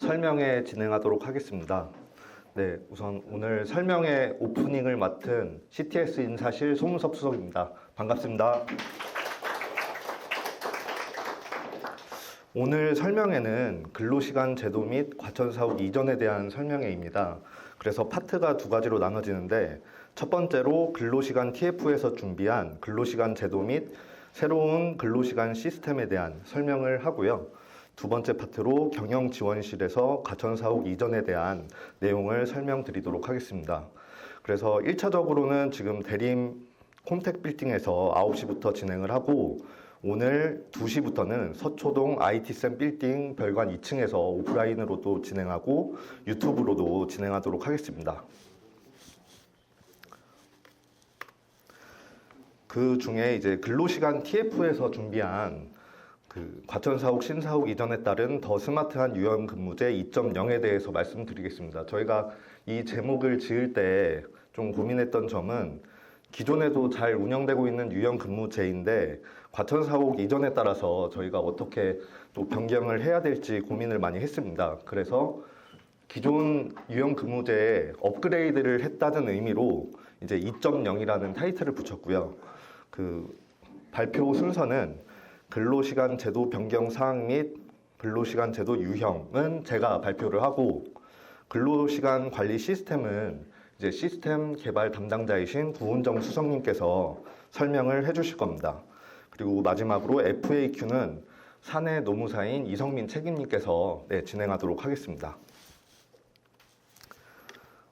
설명회 진행하도록 하겠습니다. 네, 우선 오늘 설명회 오프닝을 맡은 CTS 인사실 송문섭 수석입니다. 반갑습니다. 오늘 설명회는 근로시간 제도 및 과천사옥 이전에 대한 설명회입니다. 그래서 파트가 두 가지로 나눠지는데, 첫 번째로 근로시간 TF에서 준비한 근로시간 제도 및 새로운 근로시간 시스템에 대한 설명을 하고요. 두 번째 파트로 경영지원실에서 과천사옥 이전에 대한 내용을 설명드리도록 하겠습니다. 그래서 1차적으로는 지금 대림 콤텍 빌딩에서 9시부터 진행을 하고, 오늘 2시부터는 서초동 IT센 빌딩 별관 2층에서 오프라인으로도 진행하고 유튜브로도 진행하도록 하겠습니다. 그 중에 이제 근로시간 TF에서 준비한 과천사옥 신사옥 이전에 따른 더 스마트한 유연근무제 2.0에 대해서 말씀드리겠습니다. 저희가 이 제목을 지을 때 좀 고민했던 점은, 기존에도 잘 운영되고 있는 유연근무제인데 과천사옥 이전에 따라서 저희가 어떻게 또 변경을 해야 될지 고민을 많이 했습니다. 그래서 기존 유연근무제에 업그레이드를 했다는 의미로 이제 2.0이라는 타이틀을 붙였고요. 발표 순서는 근로시간 제도 변경 사항 및 근로시간 제도 유형은 제가 발표를 하고, 근로시간 관리 시스템은 이제 시스템 개발 담당자이신 구은정 수석님께서 설명을 해주실 겁니다. 그리고 마지막으로 FAQ는 사내 노무사인 이성민 책임님께서 진행하도록 하겠습니다.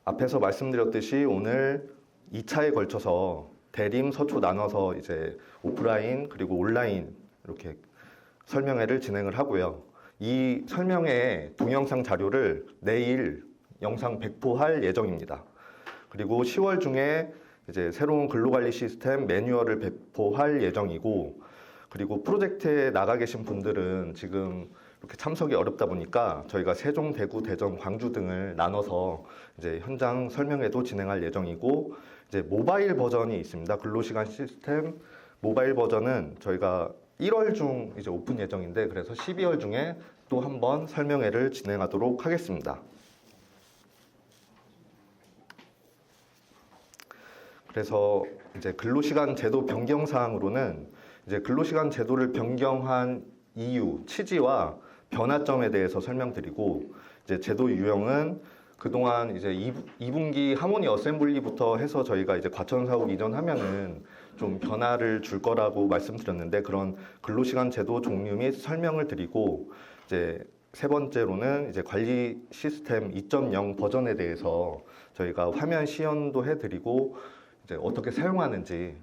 앞에서 말씀드렸듯이 오늘 2차에 걸쳐서 대림, 서초 나눠서 이제 오프라인 그리고 온라인 이렇게 설명회를 진행을 하고요. 이 설명회 동영상 자료를 내일 영상 배포할 예정입니다. 그리고 10월 중에 이제 새로운 근로관리 시스템 매뉴얼을 배포할 예정이고, 그리고 프로젝트에 나가 계신 분들은 지금 이렇게 참석이 어렵다 보니까 저희가 세종, 대구, 대전, 광주 등을 나눠서 이제 현장 설명회도 진행할 예정이고, 이제 모바일 버전이 있습니다. 근로시간 시스템 모바일 버전은 저희가 1월 중 이제 오픈 예정인데, 그래서 12월 중에 또 한 번 설명회를 진행하도록 하겠습니다. 그래서 이제 근로시간 제도 변경 사항으로는 이제 근로시간 제도를 변경한 이유, 취지와 변화점에 대해서 설명드리고, 이제 제도 유형은 그동안 이제 2분기 하모니 어셈블리부터 해서 저희가 이제 과천사옥 이전하면은 좀 변화를 줄 거라고 말씀드렸는데, 그런 근로시간 제도 종류 및 설명을 드리고, 이제 세 번째로는 이제 관리 시스템 2.0 버전에 대해서 저희가 화면 시연도 해드리고, 이제 어떻게 사용하는지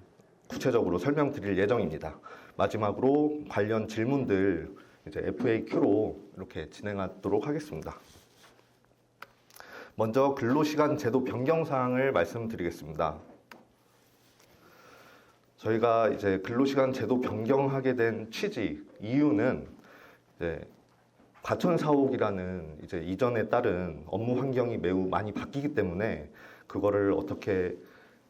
구체적으로 설명드릴 예정입니다. 마지막으로 관련 질문들 이제 FAQ로 이렇게 진행하도록 하겠습니다. 먼저 근로시간 제도 변경 사항을 말씀드리겠습니다. 저희가 이제 근로시간 제도 변경하게 된 취지, 이유는 이제 과천사옥이라는 이제 이전에 따른 업무 환경이 매우 많이 바뀌기 때문에 그거를 어떻게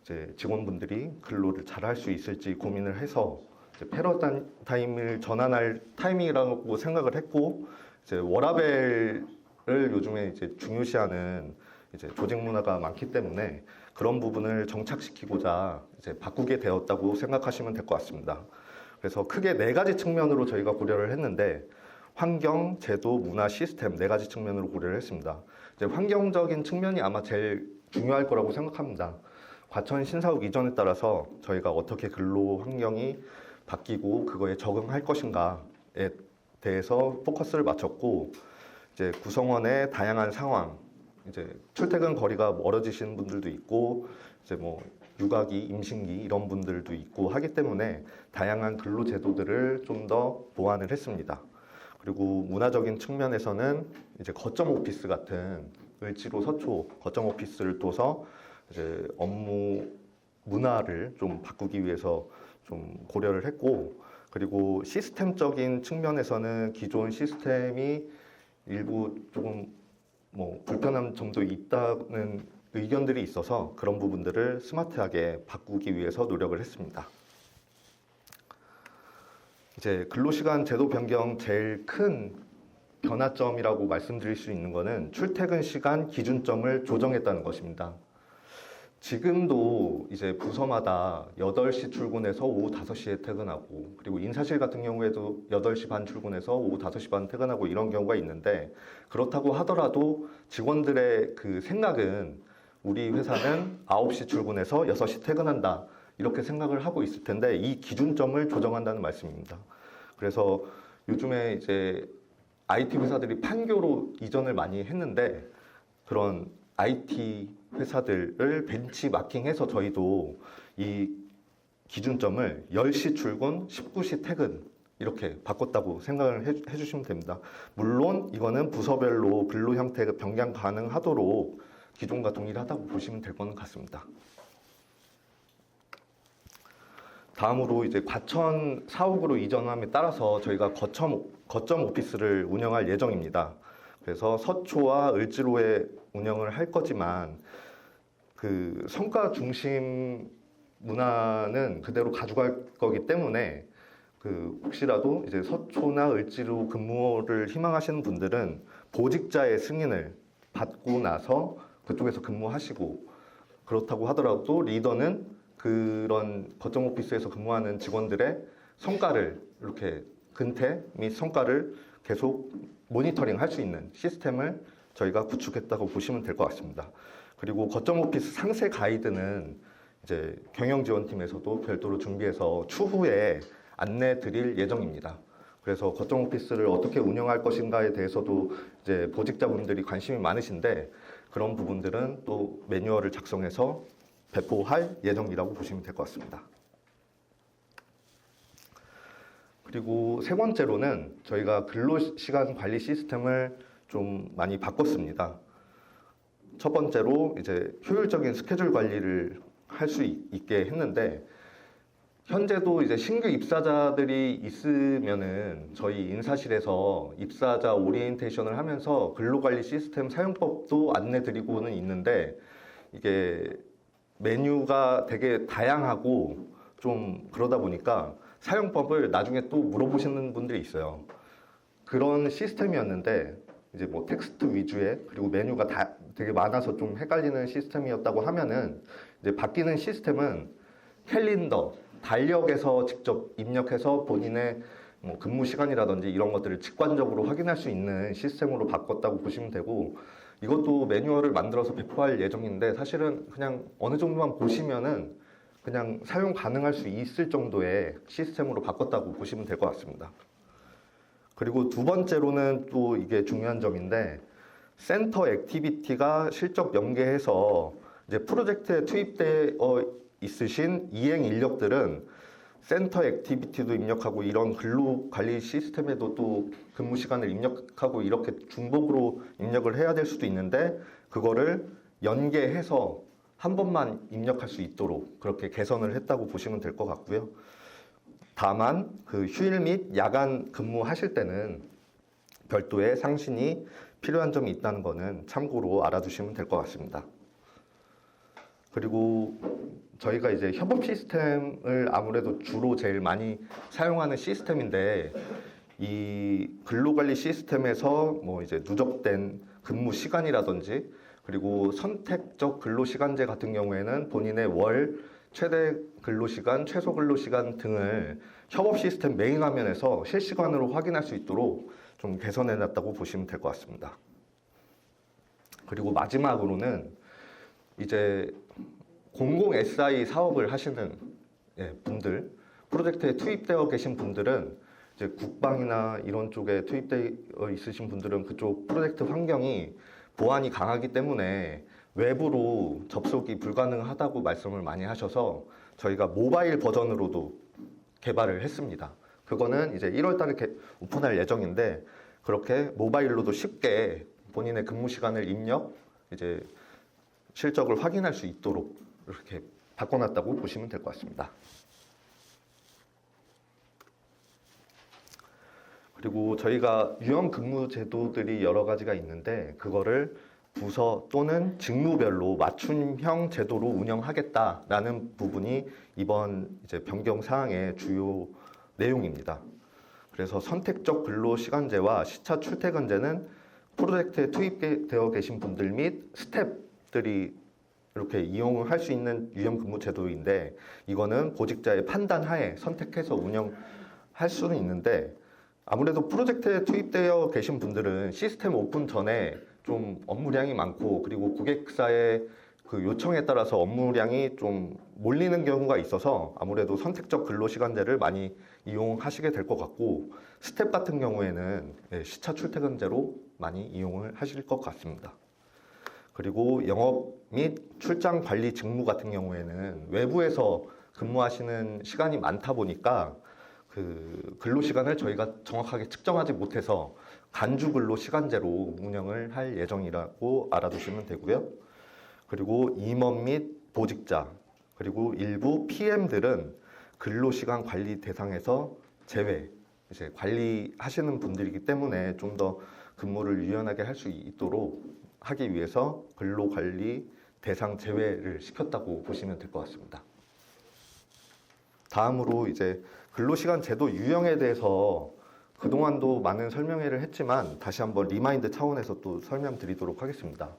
이제 직원분들이 근로를 잘 할 수 있을지 고민을 해서 이제 패러다임을 전환할 타이밍이라고 생각을 했고, 이제 워라밸을 요즘에 이제 중요시하는 이제 조직 문화가 많기 때문에 그런 부분을 정착시키고자 이제 바꾸게 되었다고 생각하시면 될 것 같습니다. 그래서 크게 네 가지 측면으로 저희가 고려를 했는데, 환경, 제도, 문화, 시스템 네 가지 측면으로 고려를 했습니다. 이제 환경적인 측면이 아마 제일 중요할 거라고 생각합니다. 과천 신사옥 이전에 따라서 저희가 어떻게 근로 환경이 바뀌고 그거에 적응할 것인가에 대해서 포커스를 맞췄고, 이제 구성원의 다양한 상황, 이제 출퇴근 거리가 멀어지시는 분들도 있고, 이제 뭐 육아기, 임신기 이런 분들도 있고 하기 때문에 다양한 근로 제도들을 좀 더 보완을 했습니다. 그리고 문화적인 측면에서는 이제 거점 오피스 같은 을지로 서초 거점 오피스를 둬서 이제 업무 문화를 좀 바꾸기 위해서 좀 고려를 했고, 그리고 시스템적인 측면에서는 기존 시스템이 일부 조금 뭐 불편한 점도 있다는 의견들이 있어서 그런 부분들을 스마트하게 바꾸기 위해서 노력을 했습니다. 이제 근로시간 제도 변경 제일 큰 변화점이라고 말씀드릴 수 있는 것은 출퇴근 시간 기준점을 조정했다는 것입니다. 지금도 이제 부서마다 8시 출근해서 오후 5시에 퇴근하고, 그리고 인사실 같은 경우에도 8시 반 출근해서 오후 5시 반 퇴근하고 이런 경우가 있는데, 그렇다고 하더라도 직원들의 그 생각은 우리 회사는 9시 출근해서 6시 퇴근한다, 이렇게 생각을 하고 있을 텐데, 이 기준점을 조정한다는 말씀입니다. 그래서 요즘에 이제 IT 회사들이 판교로 이전을 많이 했는데, 그런 IT 회사들을 벤치마킹해서 저희도 이 기준점을 10시 출근, 19시 퇴근 이렇게 바꿨다고 생각을 해주시면 됩니다. 물론 이거는 부서별로 근로 형태가 변경 가능하도록 기존과 동일하다고 보시면 될 것 같습니다. 다음으로 이제 과천 사옥으로 이전함에 따라서 저희가 거점 오피스를 운영할 예정입니다. 그래서 서초와 을지로에 운영을 할 거지만 그 성과 중심 문화는 그대로 가져갈 거기 때문에 그 혹시라도 이제 서초나 을지로 근무를 희망하시는 분들은 보직자의 승인을 받고 나서 그쪽에서 근무하시고, 그렇다고 하더라도 리더는 그런 거점 오피스에서 근무하는 직원들의 성과를 이렇게 근태 및 성과를 계속 모니터링 할 수 있는 시스템을 저희가 구축했다고 보시면 될 것 같습니다. 그리고 거점 오피스 상세 가이드는 이제 경영지원팀에서도 별도로 준비해서 추후에 안내 드릴 예정입니다. 그래서 거점 오피스를 어떻게 운영할 것인가에 대해서도 이제 보직자분들이 관심이 많으신데, 그런 부분들은 또 매뉴얼을 작성해서 배포할 예정이라고 보시면 될 것 같습니다. 그리고 세 번째로는 저희가 근로시간 관리 시스템을 좀 많이 바꿨습니다. 첫 번째로 이제 효율적인 스케줄 관리를 할 수 있게 했는데, 현재도 이제 신규 입사자들이 있으면은 저희 인사실에서 입사자 오리엔테이션을 하면서 근로관리 시스템 사용법도 안내드리고는 있는데, 이게 메뉴가 되게 다양하고 좀 그러다 보니까 사용법을 나중에 또 물어보시는 분들이 있어요. 그런 시스템이었는데 이제 뭐 텍스트 위주의, 그리고 메뉴가 되게 많아서 좀 헷갈리는 시스템이었다고 하면은, 이제 바뀌는 시스템은 캘린더, 달력에서 직접 입력해서 본인의 뭐 근무 시간이라든지 이런 것들을 직관적으로 확인할 수 있는 시스템으로 바꿨다고 보시면 되고, 이것도 매뉴얼을 만들어서 배포할 예정인데, 사실은 그냥 어느 정도만 보시면은 그냥 사용 가능할 수 있을 정도의 시스템으로 바꿨다고 보시면 될 것 같습니다. 그리고 두 번째로는 또 이게 중요한 점인데, 센터 액티비티가 실적 연계해서 이제 프로젝트에 투입되어 있으신 이행 인력들은 센터 액티비티도 입력하고 이런 근로 관리 시스템에도 또 근무 시간을 입력하고 이렇게 중복으로 입력을 해야 될 수도 있는데, 그거를 연계해서 한 번만 입력할 수 있도록 그렇게 개선을 했다고 보시면 될 것 같고요. 다만 그 휴일 및 야간 근무하실 때는 별도의 상신이 필요한 점이 있다는 거는 참고로 알아두시면 될 것 같습니다. 그리고 저희가 이제 협업 시스템을 아무래도 주로 제일 많이 사용하는 시스템인데, 이 근로관리 시스템에서 뭐 이제 누적된 근무 시간이라든지, 그리고 선택적 근로시간제 같은 경우에는 본인의 월 최대 근로시간, 최소 근로시간 등을 협업 시스템 메인 화면에서 실시간으로 확인할 수 있도록 좀 개선해 놨다고 보시면 될 것 같습니다. 그리고 마지막으로는 이제 공공 SI 사업을 하시는 분들, 프로젝트에 투입되어 계신 분들은 이제 국방이나 이런 쪽에 투입되어 있으신 분들은 그쪽 프로젝트 환경이 보안이 강하기 때문에 외부로 접속이 불가능하다고 말씀을 많이 하셔서 저희가 모바일 버전으로도 개발을 했습니다. 그거는 이제 1월 달에 오픈할 예정인데, 그렇게 모바일로도 쉽게 본인의 근무 시간을 입력, 이제 실적을 확인할 수 있도록 이렇게 바꿔놨다고 보시면 될 것 같습니다. 그리고 저희가 유형 근무 제도들이 여러 가지가 있는데, 그거를 부서 또는 직무별로 맞춤형 제도로 운영하겠다라는 부분이 이번 이제 변경 사항의 주요 내용입니다. 그래서 선택적 근로시간제와 시차 출퇴근제는 프로젝트에 투입되어 계신 분들 및 스태프들이 이렇게 이용을 할 수 있는 유연근무 제도인데, 이거는 보직자의 판단 하에 선택해서 운영할 수는 있는데, 아무래도 프로젝트에 투입되어 계신 분들은 시스템 오픈 전에 좀 업무량이 많고, 그리고 고객사의 그 요청에 따라서 업무량이 좀 몰리는 경우가 있어서 아무래도 선택적 근로시간제를 많이 이용하시게 될 것 같고, 스텝 같은 경우에는 시차 출퇴근제로 많이 이용을 하실 것 같습니다. 그리고 영업 및 출장 관리 직무 같은 경우에는 외부에서 근무하시는 시간이 많다 보니까 그 근로시간을 저희가 정확하게 측정하지 못해서 간주 근로시간제로 운영을 할 예정이라고 알아두시면 되고요. 그리고 임원 및 보직자, 그리고 일부 PM들은 근로시간 관리 대상에서 제외, 이제 관리하시는 분들이기 때문에 좀 더 근무를 유연하게 할 수 있도록 하기 위해서 근로관리 대상 제외를 시켰다고 보시면 될 것 같습니다. 다음으로 이제 근로시간 제도 유형에 대해서 그동안도 많은 설명회를 했지만 다시 한번 리마인드 차원에서 또 설명드리도록 하겠습니다.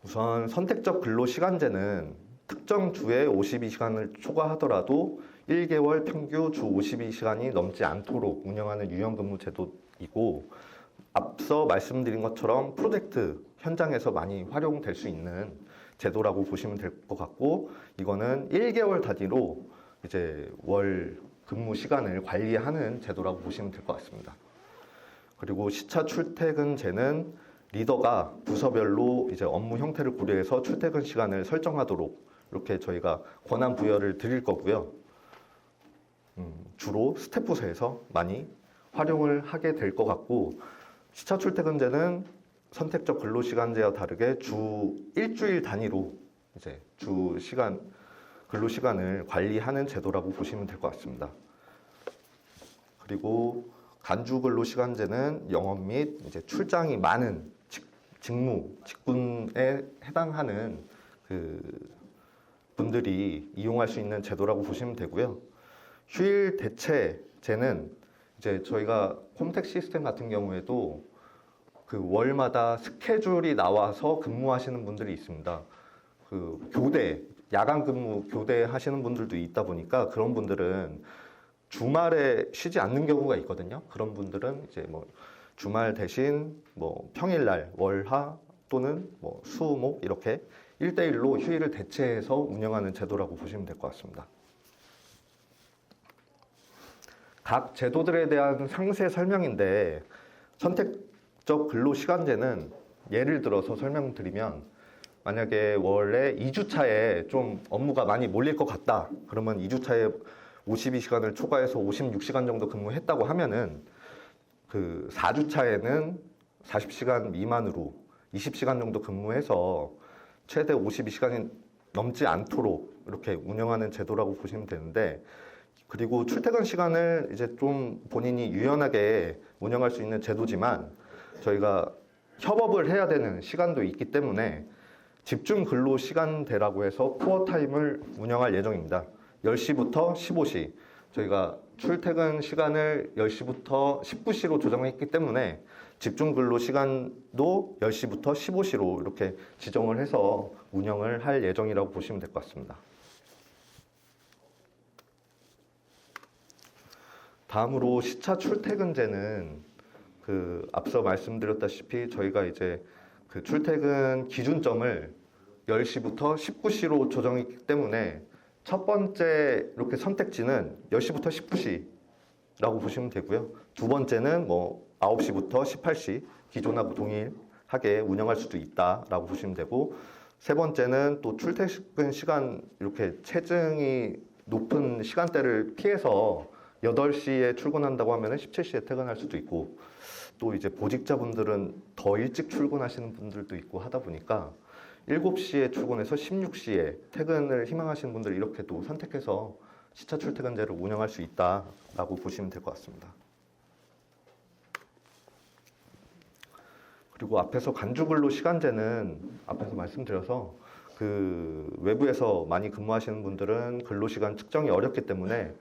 우선 선택적 근로시간제는 특정 주에 52시간을 초과하더라도 1개월 평균 주 52시간이 넘지 않도록 운영하는 유연근무 제도이고, 앞서 말씀드린 것처럼 프로젝트 현장에서 많이 활용될 수 있는 제도라고 보시면 될 것 같고, 이거는 1개월 단위로 이제 월 근무 시간을 관리하는 제도라고 보시면 될 것 같습니다. 그리고 시차 출퇴근제는 리더가 부서별로 이제 업무 형태를 고려해서 출퇴근 시간을 설정하도록 이렇게 저희가 권한 부여를 드릴 거고요. 주로 스태프 부서에서 많이 활용을 하게 될 것 같고, 시차 출퇴근제는 선택적 근로시간제와 다르게 주 일주일 단위로 이제 주 시간 근로시간을 관리하는 제도라고 보시면 될 것 같습니다. 그리고 간주 근로시간제는 영업 및 이제 출장이 많은 직군에 해당하는 그 분들이 이용할 수 있는 제도라고 보시면 되고요. 휴일 대체제는 이제 저희가 홈택 시스템 같은 경우에도 그 월마다 스케줄이 나와서 근무하시는 분들이 있습니다. 그 교대, 야간 근무 교대 하시는 분들도 있다 보니까 그런 분들은 주말에 쉬지 않는 경우가 있거든요. 그런 분들은 이제 뭐 주말 대신 뭐 평일날 월화 또는 뭐 수목 이렇게 1대1로 휴일을 대체해서 운영하는 제도라고 보시면 될 것 같습니다. 각 제도들에 대한 상세 설명인데, 선택적 근로시간제는 예를 들어서 설명드리면, 만약에 원래 2주차에 좀 업무가 많이 몰릴 것 같다, 그러면 2주차에 52시간을 초과해서 56시간 정도 근무했다고 하면은 그 4주차에는 40시간 미만으로 20시간 정도 근무해서 최대 52시간이 넘지 않도록 이렇게 운영하는 제도라고 보시면 되는데, 그리고 출퇴근 시간을 이제 좀 본인이 유연하게 운영할 수 있는 제도지만 저희가 협업을 해야 되는 시간도 있기 때문에 집중 근로 시간대라고 해서 코어 타임을 운영할 예정입니다. 10시부터 15시, 저희가 출퇴근 시간을 10시부터 19시로 조정했기 때문에 집중 근로 시간도 10시부터 15시로 이렇게 지정을 해서 운영을 할 예정이라고 보시면 될 것 같습니다. 다음으로 시차 출퇴근제는 그 앞서 말씀드렸다시피 저희가 이제 그 출퇴근 기준점을 10시부터 19시로 조정했기 때문에 첫 번째 이렇게 선택지는 10시부터 19시라고 보시면 되고요. 두 번째는 뭐 9시부터 18시 기존하고 동일하게 운영할 수도 있다라고 보시면 되고, 세 번째는 또 출퇴근 시간 이렇게 체증이 높은 시간대를 피해서 8시에 출근한다고 하면 17시에 퇴근할 수도 있고, 또 이제 보직자분들은 더 일찍 출근하시는 분들도 있고 하다 보니까 7시에 출근해서 16시에 퇴근을 희망하시는 분들 이렇게 또 선택해서 시차 출퇴근제를 운영할 수 있다라고 보시면 될 것 같습니다. 그리고 앞에서 간주근로 시간제는 앞에서 말씀드려서 그 외부에서 많이 근무하시는 분들은 근로시간 측정이 어렵기 때문에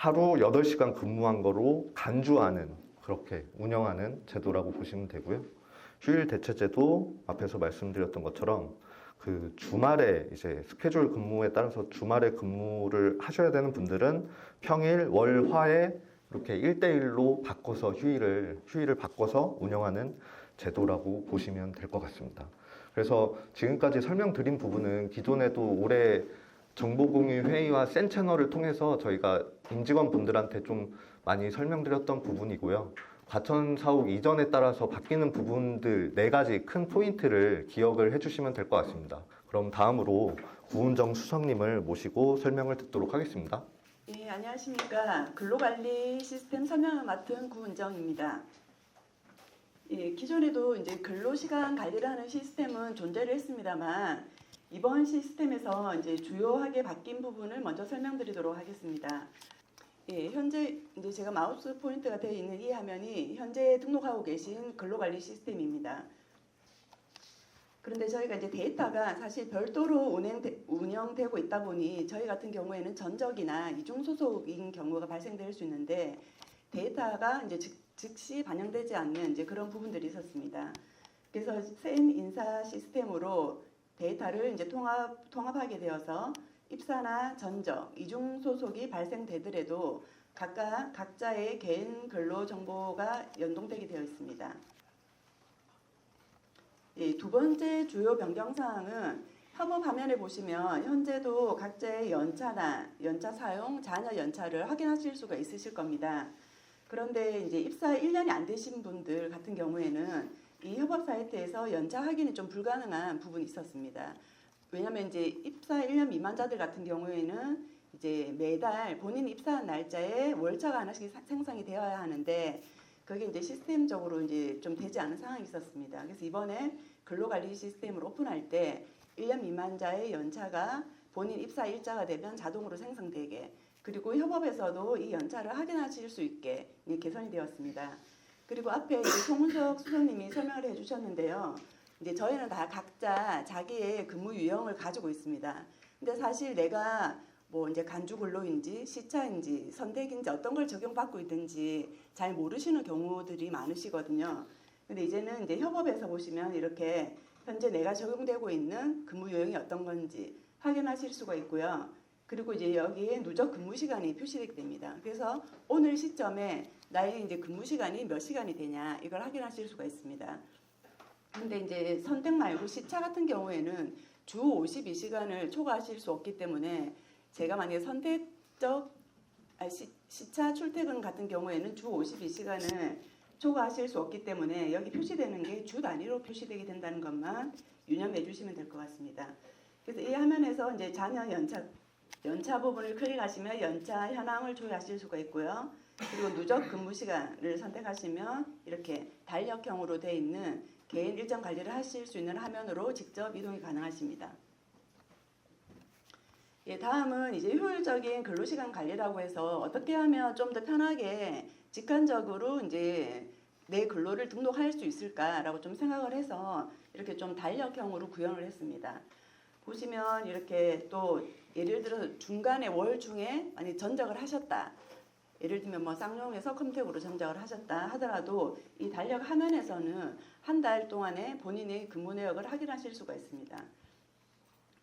하루 8시간 근무한 거로 간주하는, 그렇게 운영하는 제도라고 보시면 되고요. 휴일 대체제도 앞에서 말씀드렸던 것처럼 그 주말에 이제 스케줄 근무에 따라서 주말에 근무를 하셔야 되는 분들은 평일, 월, 화에 이렇게 1대1로 바꿔서 휴일을 바꿔서 운영하는 제도라고 보시면 될 것 같습니다. 그래서 지금까지 설명드린 부분은 기존에도 올해 정보공유 회의와 센 채널을 통해서 저희가 임직원분들한테 좀 많이 설명드렸던 부분이고요. 과천 사옥 이전에 따라서 바뀌는 부분들 4가지 큰 포인트를 기억을 해주시면 될 것 같습니다. 그럼 다음으로 구은정 수석님을 모시고 설명을 듣도록 하겠습니다. 예, 안녕하십니까. 근로관리 시스템 설명을 맡은 구은정입니다. 예, 기존에도 이제 근로시간 관리를 하는 시스템은 존재를 했습니다만 이번 시스템에서 이제 주요하게 바뀐 부분을 먼저 설명드리도록 하겠습니다. 예, 현재 이제 제가 마우스 포인트가 되어 있는 이 화면이 현재 등록하고 계신 근로관리 시스템입니다. 그런데 저희가 이제 데이터가 사실 별도로 운영되고 있다 보니 저희 같은 경우에는 전적이나 이중 소속인 경우가 발생될 수 있는데 데이터가 이제 즉시 반영되지 않는 이제 그런 부분들이 있었습니다. 그래서 센 인사 시스템으로 데이터를 이제 통합하게 되어서 입사나 전적, 이중 소속이 발생되더라도 각자의 개인 근로 정보가 연동되게 되어 있습니다. 예, 두 번째 주요 변경 사항은 협업 화면에 보시면 현재도 각자의 연차 사용, 자녀 연차를 확인하실 수가 있으실 겁니다. 그런데 이제 입사 1년이 안 되신 분들 같은 경우에는 이 협업 사이트에서 연차 확인이 좀 불가능한 부분이 있었습니다. 왜냐하면 이제 입사 1년 미만자들 같은 경우에는 이제 매달 본인 입사한 날짜에 월차가 하나씩 생성이 되어야 하는데 그게 이제 시스템적으로 이제 좀 되지 않은 상황이 있었습니다. 그래서 이번에 근로관리 시스템을 오픈할 때 1년 미만자의 연차가 본인 입사 일자가 되면 자동으로 생성되게, 그리고 협업에서도 이 연차를 확인하실 수 있게 개선이 되었습니다. 그리고 앞에 이제 송은석 수석님이 설명을 해주셨는데요. 이제 저희는 다 각자 자기의 근무 유형을 가지고 있습니다. 근데 사실 내가 뭐 이제 간주 근로인지 시차인지 선택인지 어떤 걸 적용받고 있는지 잘 모르시는 경우들이 많으시거든요. 근데 이제는 이제 협업에서 보시면 이렇게 현재 내가 적용되고 있는 근무 유형이 어떤 건지 확인하실 수가 있고요. 그리고 이제 여기에 누적 근무 시간이 표시되게 됩니다. 그래서 오늘 시점에 나의 이제 근무 시간이 몇 시간이 되냐 이걸 확인하실 수가 있습니다. 근데 이제 선택 말고 시차 같은 경우에는 주 52시간을 초과하실 수 없기 때문에 제가 만약에 시차 출퇴근 같은 경우에는 주 52시간을 초과하실 수 없기 때문에 여기 표시되는 게 주 단위로 표시되게 된다는 것만 유념해 주시면 될 것 같습니다. 그래서 이 화면에서 이제 자녀 연차 부분을 클릭하시면 연차 현황을 조회하실 수가 있고요. 그리고 누적 근무 시간을 선택하시면 이렇게 달력형으로 되어 있는 개인 일정 관리를 하실 수 있는 화면으로 직접 이동이 가능하십니다. 예, 다음은 이제 효율적인 근로시간 관리라고 해서 어떻게 하면 좀 더 편하게 직관적으로 이제 내 근로를 등록할 수 있을까라고 좀 생각을 해서 이렇게 좀 달력형으로 구현을 했습니다. 보시면 이렇게 또 예를 들어 중간에 월 중에 만약 전적을 하셨다. 예를 들면 뭐 쌍용에서 컴택으로 전적을 하셨다 하더라도 이 달력 화면에서는 한 달 동안에 본인의 근무 내역을 확인하실 수가 있습니다.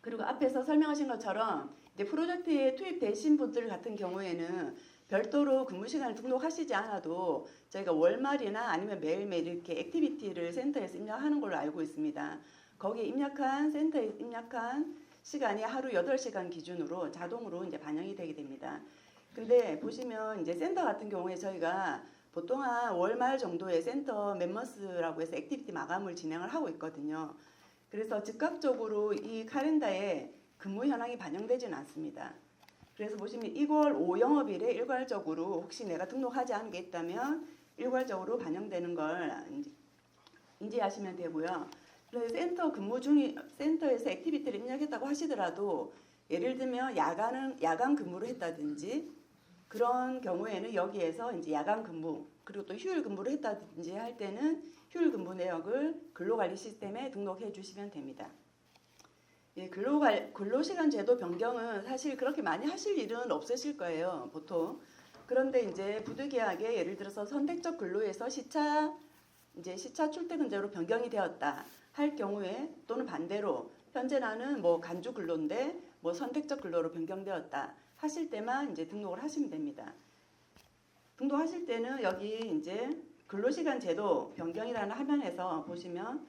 그리고 앞에서 설명하신 것처럼 이제 프로젝트에 투입되신 분들 같은 경우에는 별도로 근무 시간을 등록하시지 않아도 저희가 월말이나 아니면 매일매일 이렇게 액티비티를 센터에서 입력하는 걸로 알고 있습니다. 거기에 센터에 입력한 시간이 하루 8시간 기준으로 자동으로 이제 반영이 되게 됩니다. 근데 보시면 이제 센터 같은 경우에 저희가 보통 한 월말 정도에 센터 멤버스라고 해서 액티비티 마감을 진행을 하고 있거든요. 그래서 즉각적으로 이 카렌더에 근무 현황이 반영되지는 않습니다. 그래서 보시면 2월 5영업일에 일괄적으로 혹시 내가 등록하지 않은 게 있다면 일괄적으로 반영되는 걸 인지하시면 되고요. 그래서 센터에서 액티비티를 입력했다고 하시더라도 예를 들면 야간 근무를 했다든지 그런 경우에는 여기에서 이제 야간 근무 그리고 또 휴일 근무를 했다든지 할 때는 휴일 근무 내역을 근로관리 시스템에 등록해 주시면 됩니다. 예, 근로시간 제도 변경은 사실 그렇게 많이 하실 일은 없으실 거예요. 보통 그런데 이제 부득이하게 예를 들어서 선택적 근로에서 시차 출퇴근제로 변경이 되었다 할 경우에, 또는 반대로 현재 나는 뭐 간주 근로인데 뭐 선택적 근로로 변경되었다 하실 때만 이제 등록을 하시면 됩니다. 등록하실 때는 여기 이제 근로시간 제도 변경이라는 화면에서 보시면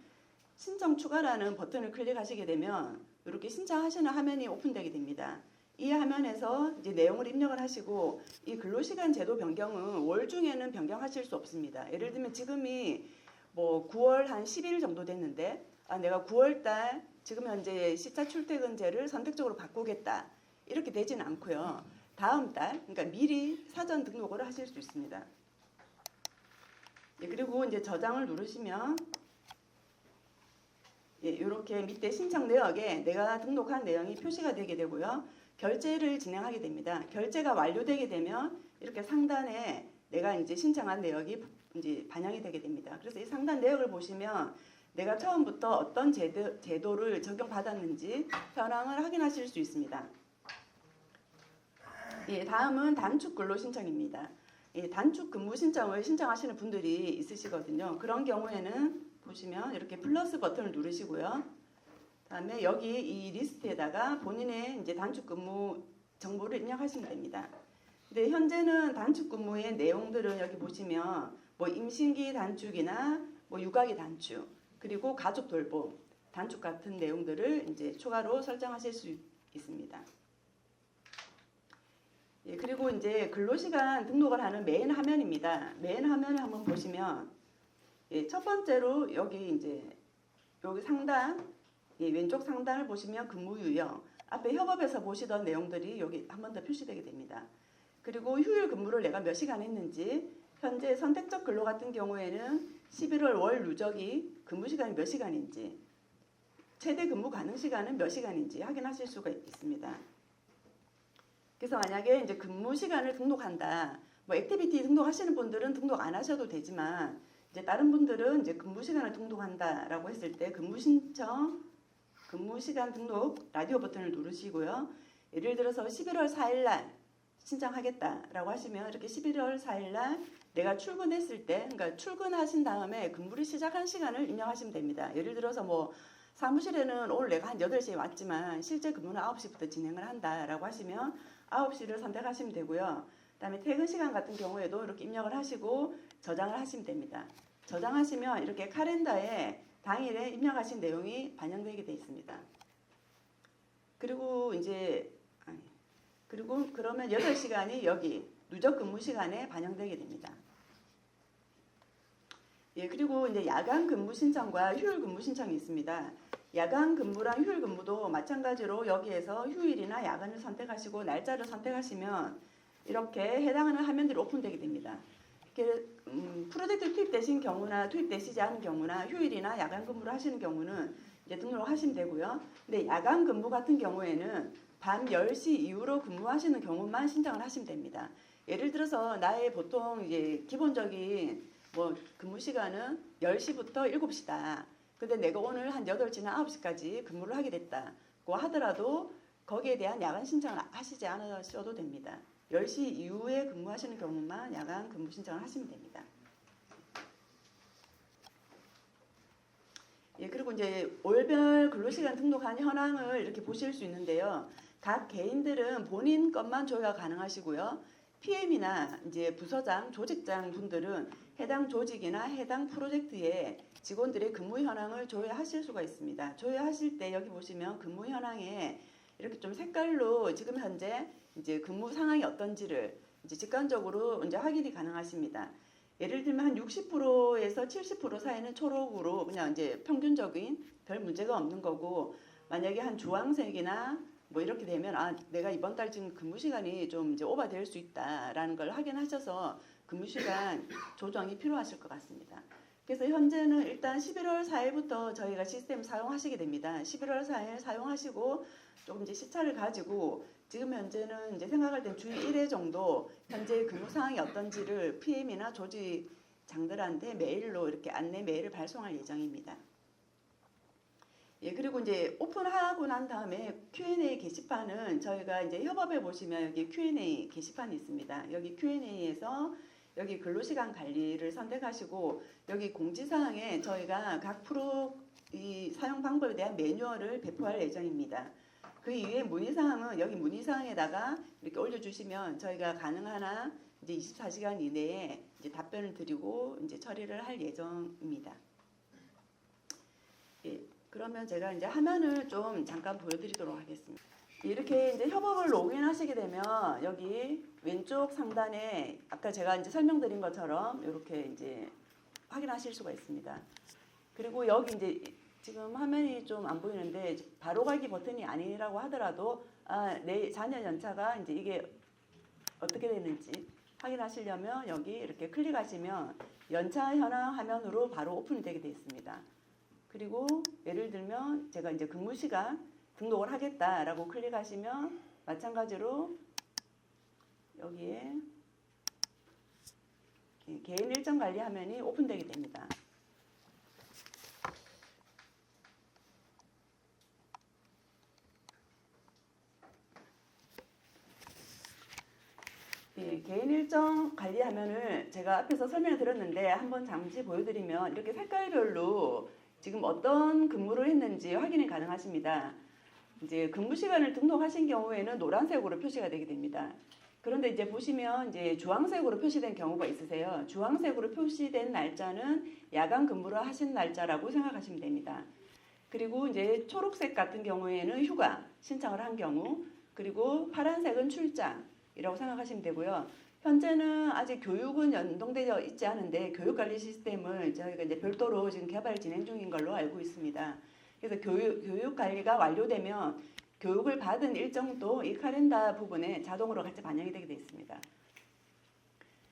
신청 추가라는 버튼을 클릭하시게 되면 이렇게 신청하시는 화면이 오픈되게 됩니다. 이 화면에서 이제 내용을 입력을 하시고, 이 근로시간 제도 변경은 월 중에는 변경하실 수 없습니다. 예를 들면 지금이 뭐 9월 한 10일 정도 됐는데, 내가 9월 달 지금 현재 시차 출퇴근제를 선택적으로 바꾸겠다 이렇게 되지는 않고요. 다음 달, 그러니까 미리 사전 등록을 하실 수 있습니다. 예, 그리고 이제 저장을 누르시면 이렇게 밑에 신청 내역에 내가 등록한 내용이 표시가 되게 되고요. 결제를 진행하게 됩니다. 결제가 완료되게 되면 이렇게 상단에 내가 이제 신청한 내역이 이제 반영이 되게 됩니다. 그래서 이 상단 내역을 보시면 내가 처음부터 어떤 제도를 적용받았는지 현황을 확인하실 수 있습니다. 예, 다음은 단축 근로 신청입니다. 예, 단축 근무 신청을 신청하시는 분들이 있으시거든요. 그런 경우에는 보시면 이렇게 플러스 버튼을 누르시고요. 그다음에 여기 이 리스트에다가 본인의 이제 단축 근무 정보를 입력하시면 됩니다. 근데 현재는 단축 근무의 내용들은 여기 보시면 뭐 임신기 단축이나 뭐 육아기 단축, 그리고 가족 돌봄 단축 같은 내용들을 이제 추가로 설정하실 수 있습니다. 예, 그리고 이제 근로시간 등록을 하는 메인 화면입니다. 메인 화면을 한번 보시면, 예, 첫 번째로 여기 상단, 예, 왼쪽 상단을 보시면 근무 유형, 앞에 협업에서 보시던 내용들이 여기 한 번 더 표시되게 됩니다. 그리고 휴일 근무를 내가 몇 시간 했는지, 현재 선택적 근로 같은 경우에는 11월 월 누적이 근무 시간이 몇 시간인지, 최대 근무 가능 시간은 몇 시간인지 확인하실 수가 있습니다. 그래서 만약에 이제 근무 시간을 등록한다, 뭐 액티비티 등록하시는 분들은 등록 안 하셔도 되지만, 이제 다른 분들은 이제 근무 시간을 등록한다라고 했을 때 근무 신청, 근무 시간 등록 라디오 버튼을 누르시고요. 예를 들어서 11월 4일 날 신청하겠다라고 하시면 이렇게 11월 4일 날 내가 출근했을 때, 그러니까 출근하신 다음에 근무를 시작한 시간을 입력하시면 됩니다. 예를 들어서 뭐 사무실에는 오늘 내가 한 8시에 왔지만 실제 근무는 9시부터 진행을 한다라고 하시면 9시를 선택하시면 되고요. 그다음에 퇴근 시간 같은 경우에도 이렇게 입력을 하시고 저장을 하시면 됩니다. 저장하시면 이렇게 카렌더에 당일에 입력하신 내용이 반영되게 되어 있습니다. 그리고 그러면 8시간이 여기 누적 근무 시간에 반영되게 됩니다. 예, 그리고 이제 야간 근무 신청과 휴일 근무 신청이 있습니다. 야간 근무랑 휴일 근무도 마찬가지로 여기에서 휴일이나 야간을 선택하시고 날짜를 선택하시면 이렇게 해당하는 화면들이 오픈되게 됩니다. 이렇게 프로젝트 투입되신 경우나 투입되시지 않은 경우나 휴일이나 야간 근무를 하시는 경우는 이제 등록을 하시면 되고요. 근데 야간 근무 같은 경우에는 밤 10시 이후로 근무하시는 경우만 신청을 하시면 됩니다. 예를 들어서 나의 보통 이제 기본적인 뭐 근무 시간은 10시부터 7시다. 근데 내가 오늘 한 8시나 9시까지 근무를 하게 됐다고 하더라도 거기에 대한 야간 신청을 하시지 않으셔도 됩니다. 10시 이후에 근무하시는 경우만 야간 근무 신청을 하시면 됩니다. 예, 그리고 이제 월별 근로시간 등록한 현황을 이렇게 보실 수 있는데요. 각 개인들은 본인 것만 조회가 가능하시고요. PM이나 이제 부서장, 조직장 분들은 해당 조직이나 해당 프로젝트의 직원들의 근무 현황을 조회하실 수가 있습니다. 조회하실 때 여기 보시면 근무 현황에 이렇게 좀 색깔로 지금 현재 이제 근무 상황이 어떤지를 이제 직관적으로 이제 확인이 가능하십니다. 예를 들면 한 60%에서 70% 사이는 초록으로 그냥 이제 평균적인 별 문제가 없는 거고, 만약에 한 주황색이나 뭐 이렇게 되면 내가 이번 달 지금 근무 시간이 좀 이제 오버될 수 있다라는 걸 확인하셔서 근무 시간 조정이 필요하실 것 같습니다. 그래서 현재는 일단 11월 4일부터 저희가 시스템 사용하시게 됩니다. 11월 4일 사용하시고 조금 이제 시차를 가지고 지금 현재는 이제 생각할 땐 주 1회 정도 현재 근무 상황이 어떤지를 PM이나 조직장들한테 메일로 이렇게 안내 메일을 발송할 예정입니다. 예, 그리고 이제 오픈하고 난 다음에 Q&A 게시판은 저희가 이제 협업에 보시면 여기 Q&A 게시판이 있습니다. 여기 Q&A에서 여기 근로시간 관리를 선택하시고 여기 공지사항에 저희가 각 프로 이 사용 방법에 대한 매뉴얼을 배포할 예정입니다. 그 이외에 문의사항은 여기 문의사항에다가 이렇게 올려주시면 저희가 가능하나 이제 24시간 이내에 이제 답변을 드리고 이제 처리를 할 예정입니다. 예. 그러면 제가 이제 화면을 좀 잠깐 보여드리도록 하겠습니다. 이렇게 이제 협업을 로그인하시게 되면 여기 왼쪽 상단에 아까 제가 이제 설명드린 것처럼 이렇게 이제 확인하실 수가 있습니다. 그리고 여기 이제 지금 화면이 좀 안 보이는데 바로 가기 버튼이 아니라고 하더라도 내 자녀 연차가 이제 이게 어떻게 되는지 확인하시려면 여기 이렇게 클릭하시면 연차 현황 화면으로 바로 오픈이 되게 되어 있습니다. 그리고 예를 들면 제가 이제 근무 시간 등록을 하겠다라고 클릭하시면 마찬가지로 여기에 개인 일정 관리 화면이 오픈되게 됩니다. 예, 개인 일정 관리 화면을 제가 앞에서 설명을 드렸는데 한번 잠시 보여드리면 이렇게 색깔별로 지금 어떤 근무를 했는지 확인이 가능하십니다. 이제 근무 시간을 등록하신 경우에는 노란색으로 표시가 되게 됩니다. 그런데 이제 보시면 이제 주황색으로 표시된 경우가 있으세요. 주황색으로 표시된 날짜는 야간 근무를 하신 날짜라고 생각하시면 됩니다. 그리고 이제 초록색 같은 경우에는 휴가 신청을 한 경우, 그리고 파란색은 출장이라고 생각하시면 되고요. 현재는 아직 교육은 연동되어 있지 않은데 교육관리 시스템을 저희가 이제 별도로 지금 개발 진행 중인 걸로 알고 있습니다. 그래서 교육 관리가 완료되면 교육을 받은 일정도 이 카렌다 부분에 자동으로 같이 반영이 되게 되어 있습니다.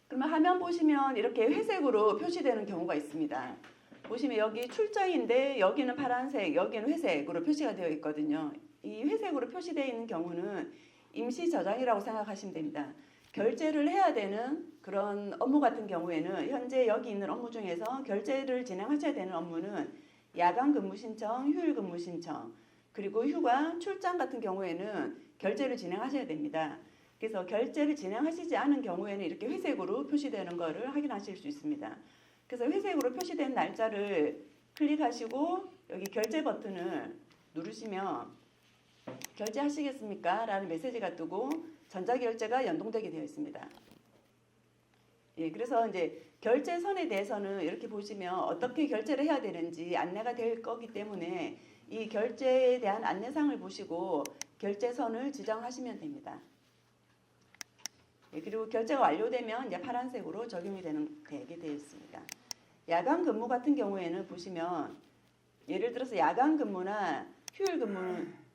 그러면 화면 보시면 이렇게 회색으로 표시되는 경우가 있습니다. 보시면 여기 출장인데 여기는 파란색, 여기는 회색으로 표시가 되어 있거든요. 이 회색으로 표시되어 있는 경우는 임시 저장이라고 생각하시면 됩니다. 결제를 해야 되는 그런 업무 같은 경우에는 현재 여기 있는 업무 중에서 결제를 진행하셔야 되는 업무는 야간 근무 신청, 휴일 근무 신청, 그리고 휴가, 출장 같은 경우에는 결제를 진행하셔야 됩니다. 그래서 결제를 진행하시지 않은 경우에는 이렇게 회색으로 표시되는 것을 확인하실 수 있습니다. 그래서 회색으로 표시된 날짜를 클릭하시고 여기 결제 버튼을 누르시면 결제하시겠습니까? 라는 메시지가 뜨고 전자결제가 연동되게 되어 있습니다. 예, 그래서 이제 결제선에 대해서는 이렇게 보시면 어떻게 결제를 해야 되는지 안내가 될 거기 때문에 이 결제에 대한 안내사항을 보시고 결제선을 지정하시면 됩니다. 예, 그리고 결제가 완료되면 이제 파란색으로 적용이 되게 되어 있습니다. 야간 근무 같은 경우에는 보시면 예를 들어서 야간 근무나 휴일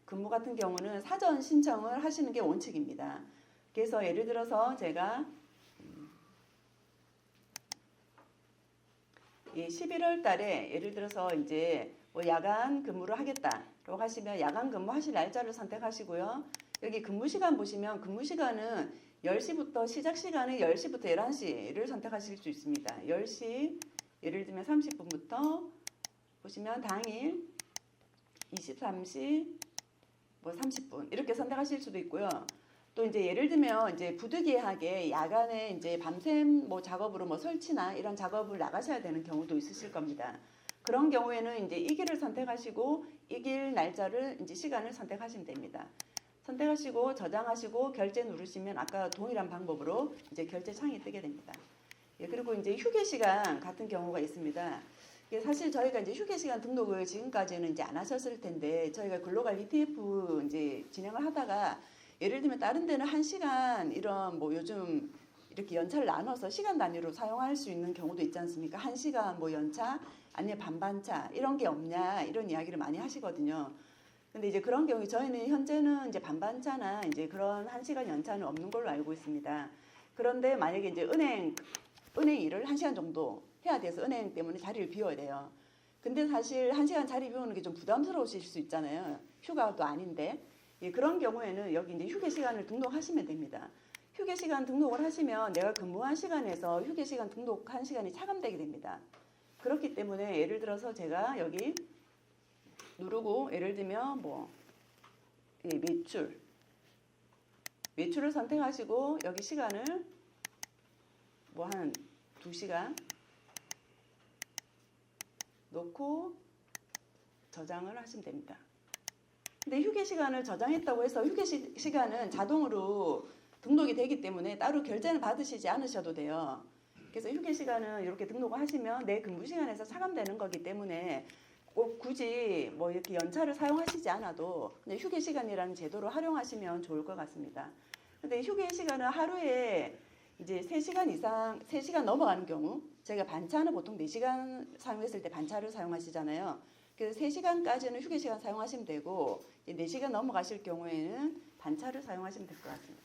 근무 같은 경우는 사전 신청을 하시는 게 원칙입니다. 그래서 예를 들어서 제가 11월 달에 예를 들어서 이제 뭐 야간 근무를 하겠다라고 하시면 야간 근무하실 날짜를 선택하시고요. 여기 근무 시간 보시면 근무 시간은 10시부터 시작 시간은 10시부터 11시를 선택하실 수 있습니다. 10시 예를 들면 30분부터 보시면 당일 23시 뭐 30분 이렇게 선택하실 수도 있고요. 또 이제 예를 들면 이제 부득이하게 야간에 이제 밤샘 뭐 작업으로 뭐 설치나 이런 작업을 나가셔야 되는 경우도 있으실 겁니다. 그런 경우에는 이제 이 길을 선택하시고 이 길 날짜를 이제 시간을 선택하시면 됩니다. 선택하시고 저장하시고 결제 누르시면 아까 동일한 방법으로 이제 결제 창이 뜨게 됩니다. 예, 그리고 이제 휴게 시간 같은 경우가 있습니다. 사실 저희가 이제 휴게 시간 등록을 지금까지는 이제 안 하셨을 텐데 저희가 근로관 ETF 이제 진행을 하다가 예를 들면 다른 데는 1시간 이런 뭐 요즘 이렇게 연차를 나눠서 시간 단위로 사용할 수 있는 경우도 있지 않습니까? 1시간 뭐 연차 아니면 반반차 이런 게 없냐 이런 이야기를 많이 하시거든요. 근데 이제 그런 경우에 저희는 현재는 이제 반반차나 이제 그런 1시간 연차는 없는 걸로 알고 있습니다. 그런데 만약에 이제 은행 일을 1시간 정도 해야 돼서 은행 때문에 자리를 비워야 돼요. 근데 사실 1시간 자리 비우는 게 좀 부담스러우실 수 있잖아요. 휴가도 아닌데. 예, 그런 경우에는 여기 이제 휴게 시간을 등록하시면 됩니다. 휴게 시간 등록을 하시면 내가 근무한 시간에서 휴게 시간 등록한 시간이 차감되게 됩니다. 그렇기 때문에 예를 들어서 제가 여기 누르고 예를 들면 매출을 선택하시고 여기 시간을 한 2시간 놓고 저장을 하시면 됩니다. 근데 휴게 시간을 저장했다고 해서 휴게 시간은 자동으로 등록이 되기 때문에 따로 결제는 받으시지 않으셔도 돼요. 그래서 휴게 시간은 이렇게 등록을 하시면 내 근무 시간에서 차감되는 거기 때문에 꼭 굳이 이렇게 연차를 사용하시지 않아도 그냥 휴게 시간이라는 제도를 활용하시면 좋을 것 같습니다. 근데 휴게 시간은 하루에 이제 3시간 넘어가는 경우, 저희가 반차는 보통 4시간 사용했을 때 반차를 사용하시잖아요. 그래서 3시간까지는 휴게 시간 사용하시면 되고, 이제 4시간 넘어가실 경우에는 반차를 사용하시면 될 것 같습니다.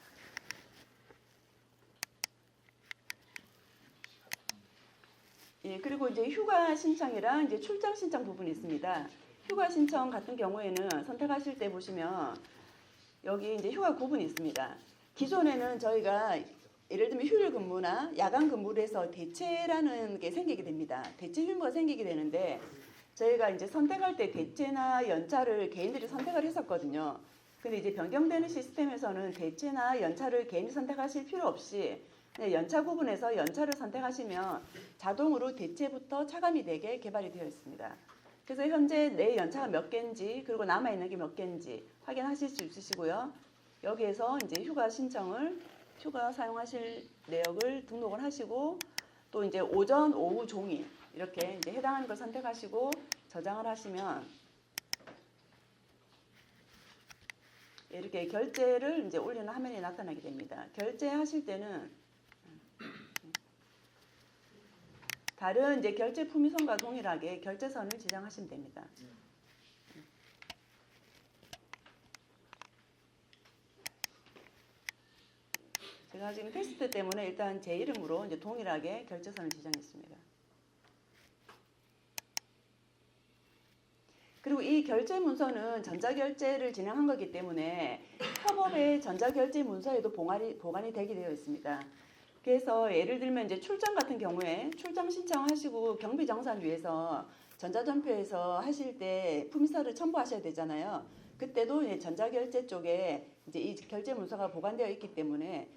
예, 그리고 이제 휴가 신청이랑 이제 출장 신청 부분이 있습니다. 휴가 신청 같은 경우에는 선택하실 때 보시면 여기 이제 휴가 구분이 있습니다. 기존에는 저희가 예를 들면 휴일 근무나 야간 근무를 해서 대체라는 게 생기게 됩니다. 대체 휴무가 생기게 되는데 저희가 이제 선택할 때 대체나 연차를 개인들이 선택을 했었거든요. 근데 이제 변경되는 시스템에서는 대체나 연차를 개인이 선택하실 필요 없이 그냥 연차 구분해서 연차를 선택하시면 자동으로 대체부터 차감이 되게 개발이 되어 있습니다. 그래서 현재 내 연차가 몇 개인지 그리고 남아있는 게 몇 개인지 확인하실 수 있으시고요. 여기에서 이제 휴가 사용하실 내역을 등록을 하시고 또 이제 오전, 오후, 종일 이렇게 이제 해당하는 걸 선택하시고 저장을 하시면 이렇게 결제를 이제 올리는 화면이 나타나게 됩니다. 결제하실 때는 다른 이제 결제 품위선과 동일하게 결제선을 지정하시면 됩니다. 제가 지금 테스트 때문에 일단 제 이름으로 이제 동일하게 결제선을 지정했습니다. 그리고 이 결제 문서는 전자결제를 진행한 거기 때문에 협업의 전자결제 문서에도 보관이 되게 되어 있습니다. 그래서 예를 들면 이제 출장 같은 경우에 출장 신청하시고 경비정산 위해서 전자전표에서 하실 때 품위서를 첨부하셔야 되잖아요. 그때도 전자결제 쪽에 이제 이 결제 문서가 보관되어 있기 때문에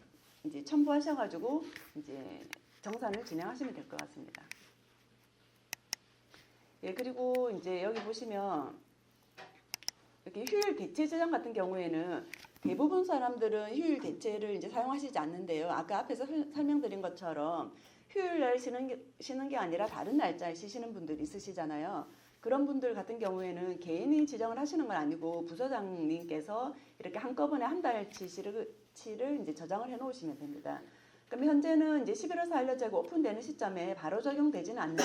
이제 첨부하셔가지고 이제 정산을 진행하시면 될 것 같습니다. 예, 그리고 이제 여기 보시면 이렇게 휴일 대체 저장 같은 경우에는 대부분 사람들은 휴일 대체를 이제 사용하시지 않는데요. 아까 앞에서 설명드린 것처럼 휴일날 쉬는 게 아니라 다른 날짜에 쉬시는 분들이 있으시잖아요. 그런 분들 같은 경우에는 개인이 지정을 하시는 건 아니고 부서장님께서 이렇게 한꺼번에 한 달치를 이제 저장을 해 놓으시면 됩니다. 그럼 현재는 이제 11월 4일 날짜가 오픈되는 시점에 바로 적용되지는 않는데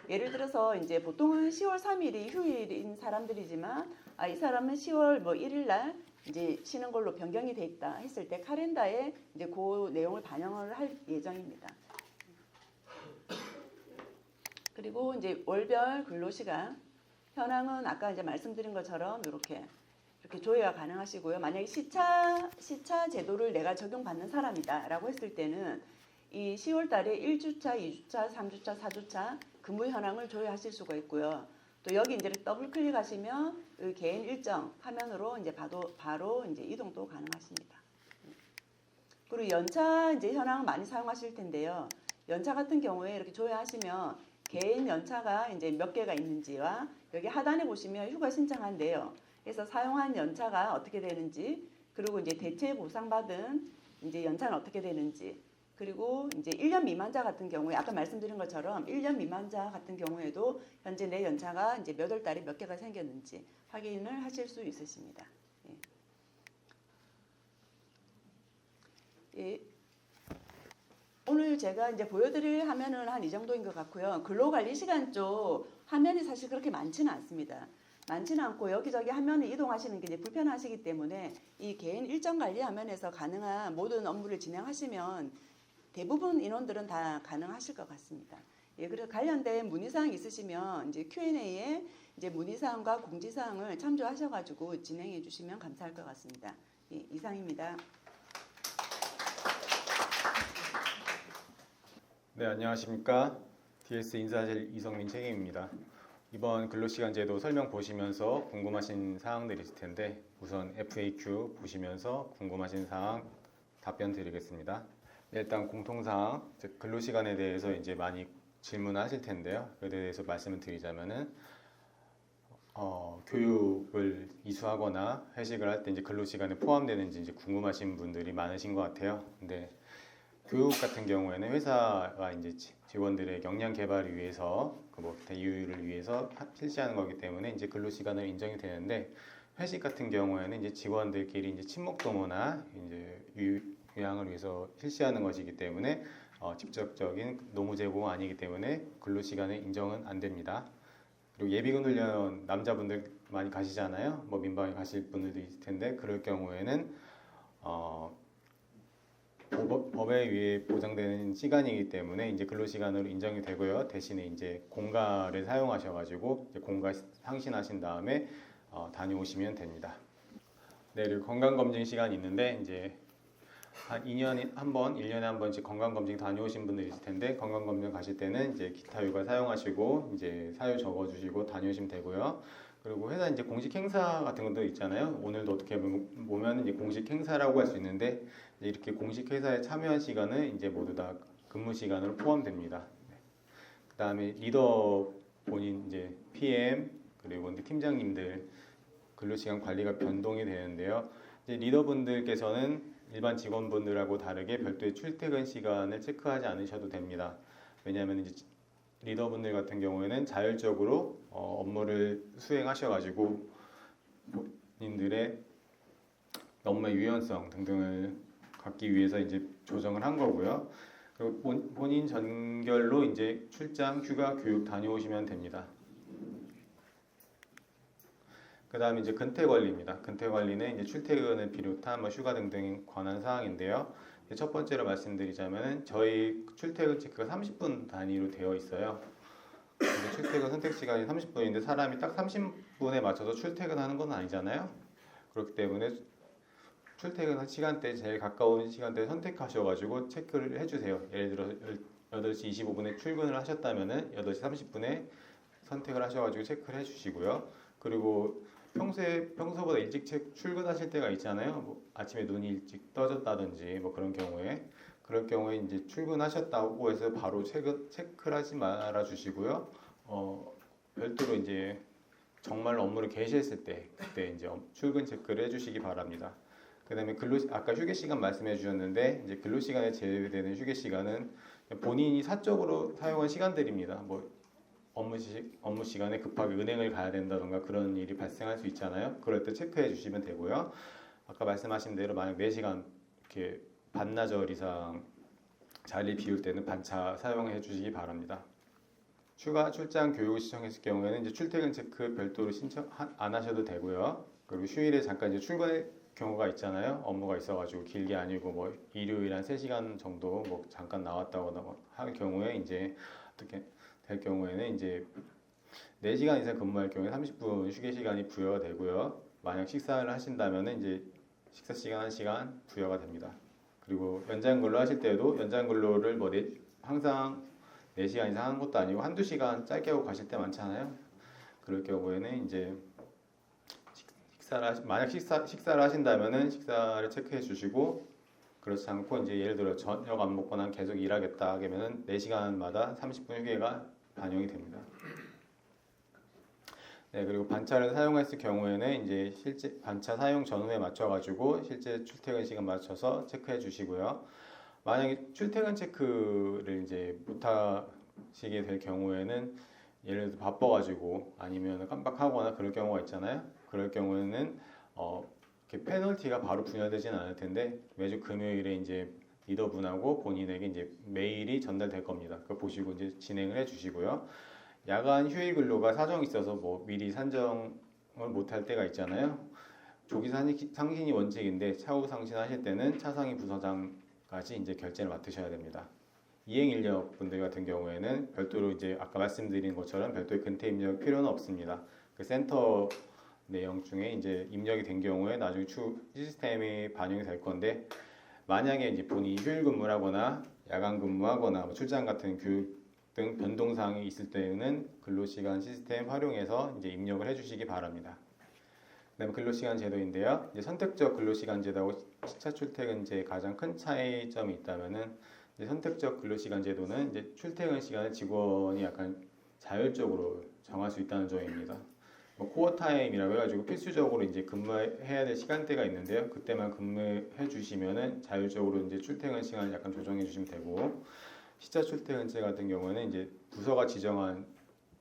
예를 들어서 이제 보통은 10월 3일이 휴일인 사람들이지만 이 사람은 10월 1일 날 이제 쉬는 걸로 변경이 돼 있다 했을 때 카렌더에 이제 그 내용을 반영을 할 예정입니다. 그리고 이제 월별 근로시간 현황은 아까 이제 말씀드린 것처럼 이렇게 조회가 가능하시고요. 만약에 시차 제도를 내가 적용받는 사람이다라고 했을 때는 이 10월 달에 1주차, 2주차, 3주차, 4주차 근무 현황을 조회하실 수가 있고요. 또 여기 이제 더블 클릭하시면 그 개인 일정 화면으로 이제 바로 이제 이동도 가능하십니다. 그리고 연차 이제 현황 많이 사용하실 텐데요. 연차 같은 경우에 이렇게 조회하시면 개인 연차가 이제 몇 개가 있는지와 여기 하단에 보시면 휴가 신청한 내역 그래서 사용한 연차가 어떻게 되는지 그리고 이제 대체 보상받은 이제 연차는 어떻게 되는지 그리고 이제 1년 미만자 같은 경우에 아까 말씀드린 것처럼 1년 미만자 같은 경우에도 현재 내 연차가 이제 몇 월 달에 몇 개가 생겼는지 확인을 하실 수 있으십니다. 예. 오늘 제가 이제 보여드릴 화면은 한 이 정도인 것 같고요. 근로관리 시간 쪽 화면이 사실 그렇게 많지는 않습니다. 많지는 않고 여기저기 화면을 이동하시는 게 이제 불편하시기 때문에 이 개인 일정 관리 화면에서 가능한 모든 업무를 진행하시면 대부분 인원들은 다 가능하실 것 같습니다. 예, 그래서 관련된 문의사항 있으시면 이제 Q&A에 이제 문의사항과 공지사항을 참조하셔가지고 진행해 주시면 감사할 것 같습니다. 예, 이상입니다. 네, 안녕하십니까. DS 인사실 이성민 책임입니다. 이번 근로시간제도 설명 보시면서 궁금하신 사항들이 있을 텐데 우선 FAQ 보시면서 궁금하신 사항 답변 드리겠습니다. 일단 공통사항, 즉 근로시간에 대해서 이제 많이 질문하실 텐데요. 그에 대해서 말씀을 드리자면은 교육을 이수하거나 회식을 할 때 이제 근로시간에 포함되는지 이제 궁금하신 분들이 많으신 것 같아요. 근데 교육 같은 경우에는 회사가 이제 직원들의 역량 개발을 위해서 그뭐 대유를 위해서 실시하는 거기 때문에 이제 근로시간을 인정이 되는데 회식 같은 경우에는 이제 직원들끼리 이제 친목 도모나 이제 유양을 위해서 실시하는 것이기 때문에 직접적인 노무 제공 아니기 때문에 근로시간에 인정은 안 됩니다. 그리고 예비군 훈련 남자분들 많이 가시잖아요. 뭐 민방위 가실 분들도 있을 텐데 그럴 경우에는 법에 의해 보장되는 시간이기 때문에 이제 근로시간으로 인정이 되고요. 대신에 이제 공가를 사용하셔가지고 이제 공가 상신하신 다음에 다녀오시면 됩니다. 네, 그리고 건강검진 시간이 있는데 이제 한 2년에 한 번, 1년에 한 번씩 건강검진 다녀오신 분들이 있을 텐데 건강검진 가실 때는 이제 기타 휴가 사용하시고 이제 사유 적어주시고 다녀오시면 되고요. 그리고 회사 이제 공식 행사 같은 것도 있잖아요. 오늘도 어떻게 보면 이제 공식 행사라고 할 수 있는데 이렇게 공식 회사에 참여한 시간은 이제 모두 다 근무 시간으로 포함됩니다. 그다음에 리더 본인 이제 PM 그리고 이제 팀장님들 근로시간 관리가 변동이 되는데요. 이제 리더분들께서는 일반 직원분들하고 다르게 별도의 출퇴근 시간을 체크하지 않으셔도 됩니다. 왜냐하면 이제 리더분들 같은 경우에는 자율적으로 업무를 수행하셔가지고 본인들의 업무의 유연성 등등을 갖기 위해서 이제 조정을 한 거고요. 그리고 본인 전결로 이제 출장, 휴가, 교육 다녀오시면 됩니다. 그 다음에 이제 근태 관리입니다. 근태 관리는 이제 출퇴근을 비롯한 뭐 휴가 등등에 관한 사항인데요. 첫 번째로 말씀드리자면은 저희 출퇴근 체크가 30분 단위로 되어 있어요. 근데 출퇴근 선택 시간이 30분인데 사람이 딱 30분에 맞춰서 출퇴근하는 건 아니잖아요. 그렇기 때문에 출퇴근 시간대 제일 가까운 시간대 선택하셔가지고 체크를 해주세요. 예를 들어 8시 25분에 출근을 하셨다면은 8시 30분에 선택을 하셔가지고 체크를 해주시고요. 그리고 평소보다 일찍 출근하실 때가 있잖아요. 뭐 아침에 눈이 일찍 떠졌다든지 뭐 그런 경우에 그럴 경우에 이제 출근하셨다고 해서 바로 체크를 하지 말아 주시고요. 별도로 이제 정말 업무를 개시했을 때 그때 이제 출근 체크를 해주시기 바랍니다. 그다음에 아까 휴게 시간 말씀해 주셨는데 이제 근로 시간에 제외되는 휴게 시간은 본인이 사적으로 사용한 시간들입니다. 뭐 업무 시간에 급하게 은행을 가야 된다던가 그런 일이 발생할 수 있잖아요. 그럴 때 체크해 주시면 되고요. 아까 말씀하신 대로 만약 4시간 이렇게 반나절 이상 자리 비울 때는 반차 사용해 주시기 바랍니다. 휴가, 출장, 교육을 신청했을 경우에는 이제 출퇴근 체크 별도로 신청 안 하셔도 되고요. 그리고 휴일에 잠깐 이제 출근할 경우가 있잖아요. 업무가 있어가지고 길게 아니고 뭐 일요일 한 3시간 정도 뭐 잠깐 나왔다거나 할 경우에 이제 어떻게 될 경우에는 이제 4시간 이상 근무할 경우에 30분 휴게 시간이 부여가 되고요. 만약 식사를 하신다면은 이제 식사 시간 1시간 부여가 됩니다. 그리고 연장 근로 하실 때도 연장 근로를 뭐 항상 4시간 이상 하는 것도 아니고 한두 시간 짧게 하고 가실 때 많잖아요. 그럴 경우에는 이제 만약 식사를 하신다면은 식사를 체크해 주시고 그렇지 않고 이제 예를 들어 저녁 안 먹거나 계속 일하겠다 하면은 4시간마다 30분 휴게가 반영이 됩니다. 네, 그리고 반차를 사용했을 경우에는 이제 실제 반차 사용 전후에 맞춰가지고 실제 출퇴근 시간 맞춰서 체크해 주시고요. 만약에 출퇴근 체크를 이제 못하시게 될 경우에는 예를 들어 바빠가지고 아니면 깜빡하거나 그럴 경우가 있잖아요. 그럴 경우에는 이렇게 페널티가 바로 부여되지는 않을 텐데 매주 금요일에 이제 리더분하고 본인에게 이제 메일이 전달될 겁니다. 그거 보시고 이제 진행을 해주시고요. 야간 휴일 근로가 사정이 있어서 뭐 미리 산정을 못할 때가 있잖아요. 조기 상신이 원칙인데 차후 상신하실 때는 차상위 부서장까지 이제 결제를 맡으셔야 됩니다. 이행 인력 분들 같은 경우에는 별도로 이제 아까 말씀드린 것처럼 별도의 근태 입력 필요는 없습니다. 그 센터 내용 중에 이제 입력이 된 경우에 나중에 시스템에 반영이 될 건데 만약에 이제 본인이 휴일 근무를 하거나 야간 근무하거나 뭐 출장 같은 교육 등 변동 사항이 있을 때는 근로시간 시스템 활용해서 이제 입력을 해주시기 바랍니다. 그다음에 근로시간 제도인데요. 이제 선택적 근로시간 제도하고 시차 출퇴근제의 가장 큰 차이점이 있다면은 이제 선택적 근로시간 제도는 이제 출퇴근 시간을 직원이 약간 자율적으로 정할 수 있다는 점입니다. 뭐 코어 타임이라고 해가지고 필수적으로 이제 근무해야 될 시간대가 있는데요. 그때만 근무해 주시면은 자율적으로 이제 출퇴근 시간을 약간 조정해 주시면 되고, 시차 출퇴근제 같은 경우는 이제 부서가 지정한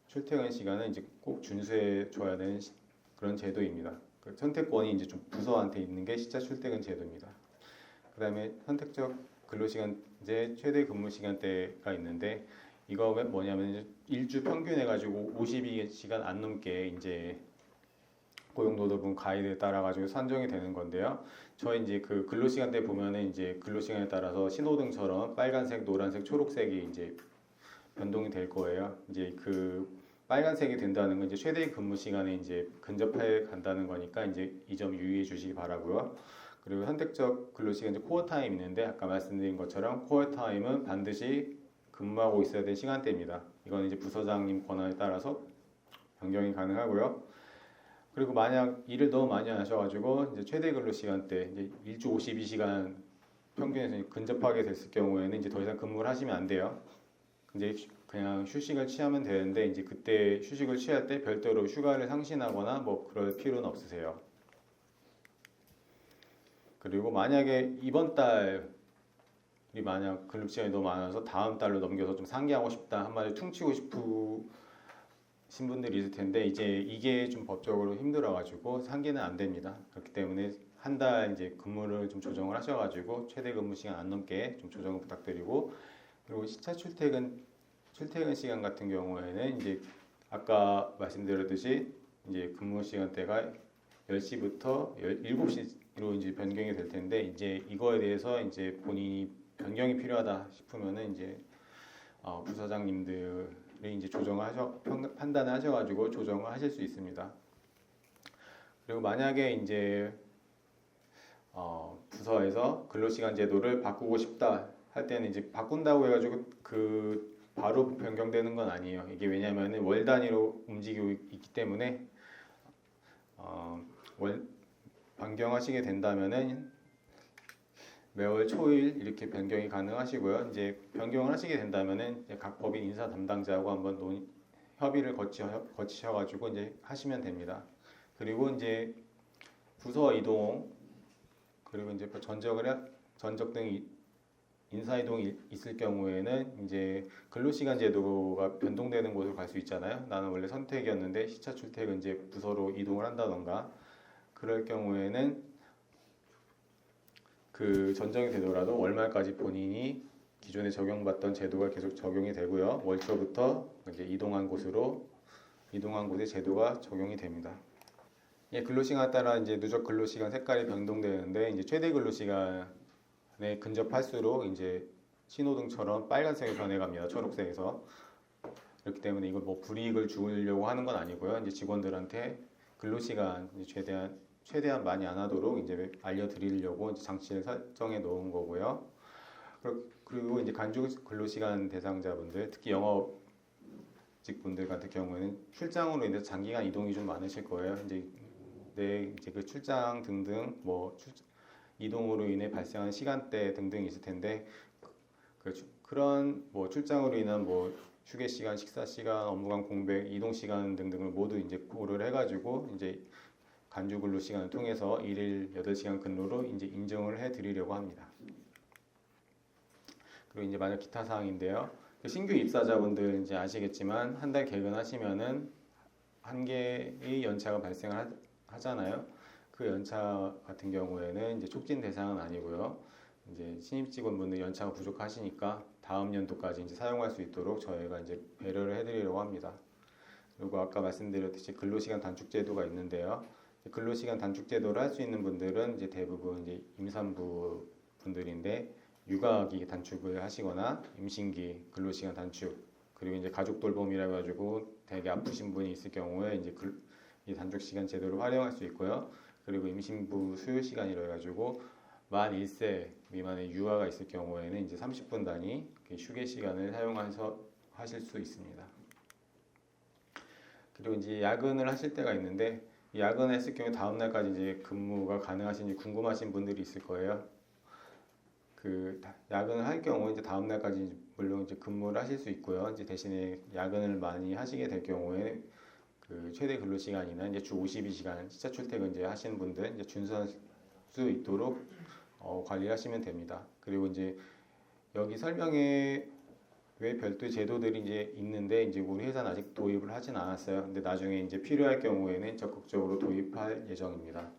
출퇴근 시간은 이제 꼭 준수해 줘야 되는 그런 제도입니다. 그 선택권이 이제 좀 부서한테 있는 게 시차 출퇴근 제도입니다. 그다음에 선택적 근로시간제 최대 근무 시간대가 있는데, 이거 뭐냐면 이제 일주 평균 해가지고 52시간 안 넘게 이제 고용노동부 가이드에 따라 가지고 산정이 되는 건데요. 저희 이제 그 근로시간대 보면은 이제 근로시간에 따라서 신호등처럼 빨간색, 노란색, 초록색이 이제 변동이 될 거예요. 이제 그 빨간색이 된다는 건 이제 최대 근무 시간에 이제 근접해 간다는 거니까 이제 이 점 유의해 주시기 바라고요. 그리고 선택적 근로시간 이제 코어 타임 있는데, 아까 말씀드린 것처럼 코어 타임은 반드시 근무하고 있어야 될 시간대입니다. 이건 이제 부서장님 권한에 따라서 변경이 가능하고요. 그리고 만약 일을 너무 많이 하셔가지고 이제 최대 근로 시간대 이제 일주 52시간 평균에서 근접하게 됐을 경우에는 이제 더 이상 근무를 하시면 안 돼요. 이제 그냥 휴식을 취하면 되는데, 이제 그때 휴식을 취할 때 별도로 휴가를 상신하거나 뭐 그럴 필요는 없으세요. 그리고 만약에 이번 달이 만약 근로 시간이 너무 많아서 다음 달로 넘겨서 좀 상기하고 싶다, 한마디로 퉁치고 싶으신 분들이 있을 텐데, 이제 이게 좀 법적으로 힘들어가지고 상기는 안 됩니다. 그렇기 때문에 한 달 이제 근무를 좀 조정을 하셔가지고 최대 근무 시간 안 넘게 좀 조정을 부탁드리고, 그리고 시차 출퇴근 시간 같은 경우에는 이제 아까 말씀드렸듯이 이제 근무 시간대가 10시부터 7시로 이제 변경이 될 텐데, 이제 이거에 대해서 이제 본인이 변경이 필요하다 싶으면은 이제 부서장님들이 이제 판단을 하셔가지고 조정을 하실 수 있습니다. 그리고 만약에 이제 부서에서 근로시간 제도를 바꾸고 싶다 할 때는 이제 바꾼다고 해가지고 그 바로 변경되는 건 아니에요. 이게 왜냐하면 월 단위로 움직이고 있기 때문에 변경하시게 된다면은 매월 초일 이렇게 변경이 가능하시고요. 이제 변경을 하시게 된다면은 이제 각 법인 인사 담당자하고 한번 협의를 거치셔가지고 이제 하시면 됩니다. 그리고 이제 부서 이동, 그리고 이제 전적 등 인사 이동이 있을 경우에는 이제 근로시간 제도가 변동되는 곳으로 갈 수 있잖아요. 나는 원래 선택이었는데 시차 출퇴근제 부서로 이동을 한다던가, 그럴 경우에는 그 전정이 되더라도 월말까지 본인이 기존에 적용받던 제도가 계속 적용이 되고요. 월 초부터 이제 이동한 곳의 제도가 적용이 됩니다. 예, 근로시간에 따라 이제 누적 근로시간 색깔이 변동되는데, 이제 최대 근로시간에 근접할수록 이제 신호등처럼 빨간색으로 변해갑니다. 초록색에서. 그렇기 때문에 이걸 뭐 불이익을 주려고 하는 건 아니고요. 이제 직원들한테 근로시간 최대한 많이 안 하도록 이제 알려드리려고 이제 장치를 설정해 놓은 거고요. 그리고 이제 간주 근로시간 대상자분들, 특히 영업직분들 같은 경우에는 출장으로 인해서 장기간 이동이 좀 많으실 거예요. 이제 그 출장 등등 이동으로 인해 발생하는 시간대 등등이 있을 텐데, 그런 뭐 출장으로 인한 뭐 휴게 시간, 식사 시간, 업무간 공백, 이동 시간 등등을 모두 이제 고려를 해가지고 이제 간주 근로 시간을 통해서 일일 8시간 근로로 이제 인정을 해 드리려고 합니다. 그리고 이제 만약 기타 사항인데요. 신규 입사자분들 이제 아시겠지만 한 달 개근하시면은 한 개의 연차가 발생을 하잖아요. 그 연차 같은 경우에는 이제 촉진 대상은 아니고요. 이제 신입 직원분들 연차가 부족하시니까 다음 연도까지 이제 사용할 수 있도록 저희가 이제 배려를 해드리려고 합니다. 그리고 아까 말씀드렸듯이 근로시간 단축 제도가 있는데요. 근로시간 단축 제도를 할 수 있는 분들은 이제 대부분 이제 임산부 분들인데, 육아기 단축을 하시거나 임신기 근로시간 단축, 그리고 이제 가족 돌봄이라 가지고 되게 아프신 분이 있을 경우에 이제 이 단축 시간 제도를 활용할 수 있고요. 그리고 임신부 수유 시간이라 가지고 만 1세 미만의 유아가 있을 경우에는 이제 30분 단위 휴게 시간을 하실 수 있습니다. 그리고 이제 야근을 하실 때가 있는데 야근을 했을 경우 다음 날까지 이제 근무가 가능하신지 궁금하신 분들이 있을 거예요. 그 야근을 할 경우 이제 다음 날까지 물론 이제 근무를 하실 수 있고요. 이제 대신에 야근을 많이 하시게 될 경우에 그 최대 근로 시간이나 이제 주 52시간 시차 출퇴근 이제 하시는 분들 이제 준수할 수 있도록 관리하시면 됩니다. 그리고 이제 여기 설명에 왜 별도의 제도들이 이제 있는데 이제 우리 회사는 아직 도입을 하진 않았어요. 근데 나중에 이제 필요할 경우에는 적극적으로 도입할 예정입니다.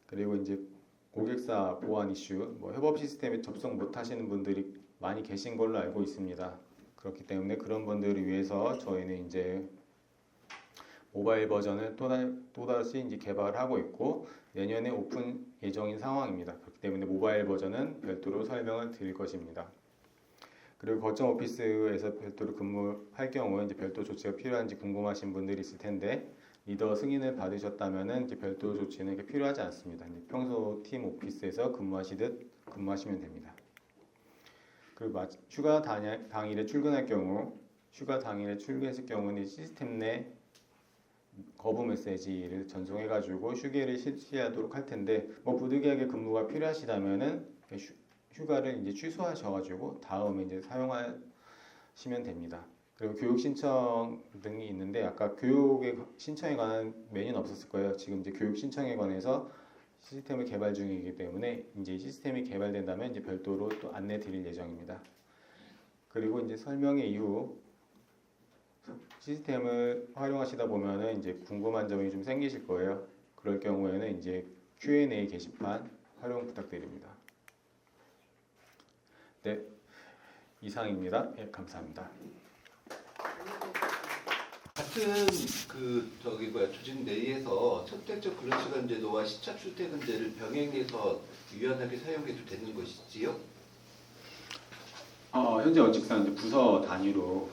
그리고 이제 고객사 보안 이슈, 뭐 협업 시스템에 접속 못 하시는 분들이 많이 계신 걸로 알고 있습니다. 그렇기 때문에 그런 분들을 위해서 저희는 이제 모바일 버전을 또다시 이제 개발을 하고 있고 내년에 오픈 예정인 상황입니다. 그렇기 때문에 모바일 버전은 별도로 설명을 드릴 것입니다. 그리고 거점 오피스에서 별도로 근무할 경우 이제 별도 조치가 필요한지 궁금하신 분들이 있을 텐데 리더 승인을 받으셨다면은 이제 별도 조치는 이렇게 필요하지 않습니다. 이제 평소 팀 오피스에서 근무하시듯 근무하시면 됩니다. 그리고 휴가 당일에 출근할 경우 휴가 당일에 출근했을 경우는 시스템 내 거부 메시지를 전송해가지고 휴게를 실시하도록 할 텐데 뭐 부득이하게 근무가 필요하시다면은 휴가를 이제 취소하셔가지고 다음에 이제 사용하시면 됩니다. 그리고 교육 신청 등이 있는데 아까 교육의 신청에 관한 메뉴는 없었을 거예요. 지금 이제 교육 신청에 관해서 시스템을 개발 중이기 때문에 이제 시스템이 개발된다면 이제 별도로 또 안내 드릴 예정입니다. 그리고 이제 설명회 이후 시스템을 활용하시다 보면은 이제 궁금한 점이 좀 생기실 거예요. 그럴 경우에는 이제 Q&A 게시판 활용 부탁드립니다. 네, 이상입니다. 네, 감사합니다. 같은 조직 내에서 선택적 근로시간 제도와 시차 출퇴근제를 병행해서 유연하게 사용해도 되는 것이지요? 현재 원칙상 이제 부서 단위로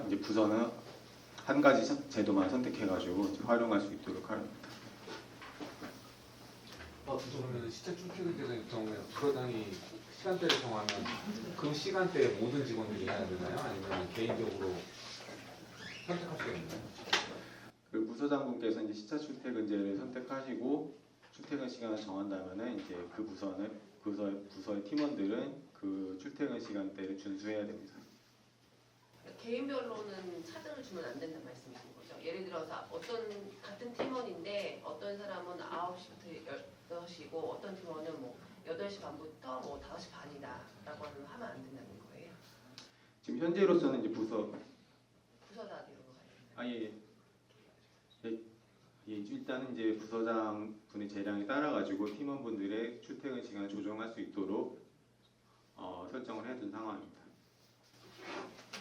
이제 부서는 한 가지 제도만 선택해가지고 이제 활용할 수 있도록 합니다. 그러면 시차 출퇴근제의 경우에 부서장이 시간대를 정하면 그 시간대에 모든 직원들이 해야 되나요? 아니면 개인적으로 선택할 수가 있나요? 그 부서장분께서 이제 시차 출퇴근제를 선택하시고 출퇴근 시간을 정한다면은 이제 그 부서의 팀원들은 그 출퇴근 시간대를 준수해야 됩니다. 개인별로는 차등을 주면 안 된다는 말씀이신 거죠? 예를 들어서 같은 팀원인데 어떤 사람은 9시부터 6시고 어떤 팀원은 뭐 8시 반부터 뭐 5시 반이다 라고 하면 안 된다는 거예요? 지금 현재로서는 이제 부서 단위로 아예 일단은 이제 부서장 분의 재량에 따라 가지고 팀원분들의 출퇴근 시간을 조정할 수 있도록 설정을 해둔 상황입니다.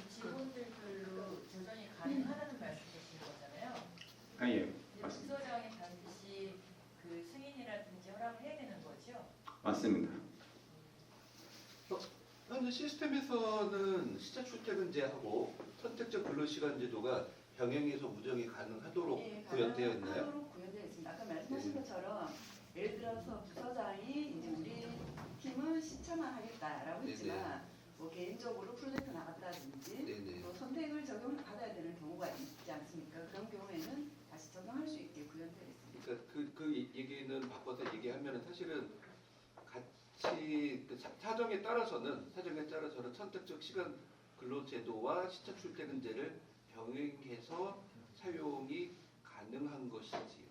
직원들별로 조정이 가능하다는 말씀이신 거잖아요. 예, 근데 맞습니다. 부서장이 반드시 그 승인이라든지 허락을 해야 되는 거죠? 맞습니다. 현재 시스템에서는 시차 출퇴근제하고 선택적 근로시간 제도가 병행해서 운영이 가능하도록 구현되어 있나요? 가능하도록 구현되어 있습니다. 아까 말씀하신 것처럼 예를 들어서 부서장이 이제 우리 팀은 시차만 하겠다라고 했지만 뭐 개인적으로 프로젝트 나갔다든지 네네. 또 선택을 적용받아야 되는 경우가 있지 않습니까? 그런 경우에는 다시 적용할 수 있게 구현되어 있습니다. 그러니까 그 얘기는 바꿔서 얘기하면은 사실은 같이 사정에 따라서는 선택적 시간 근로제도와 시차 출퇴근제를 병행해서 사용이 가능한 것이지요.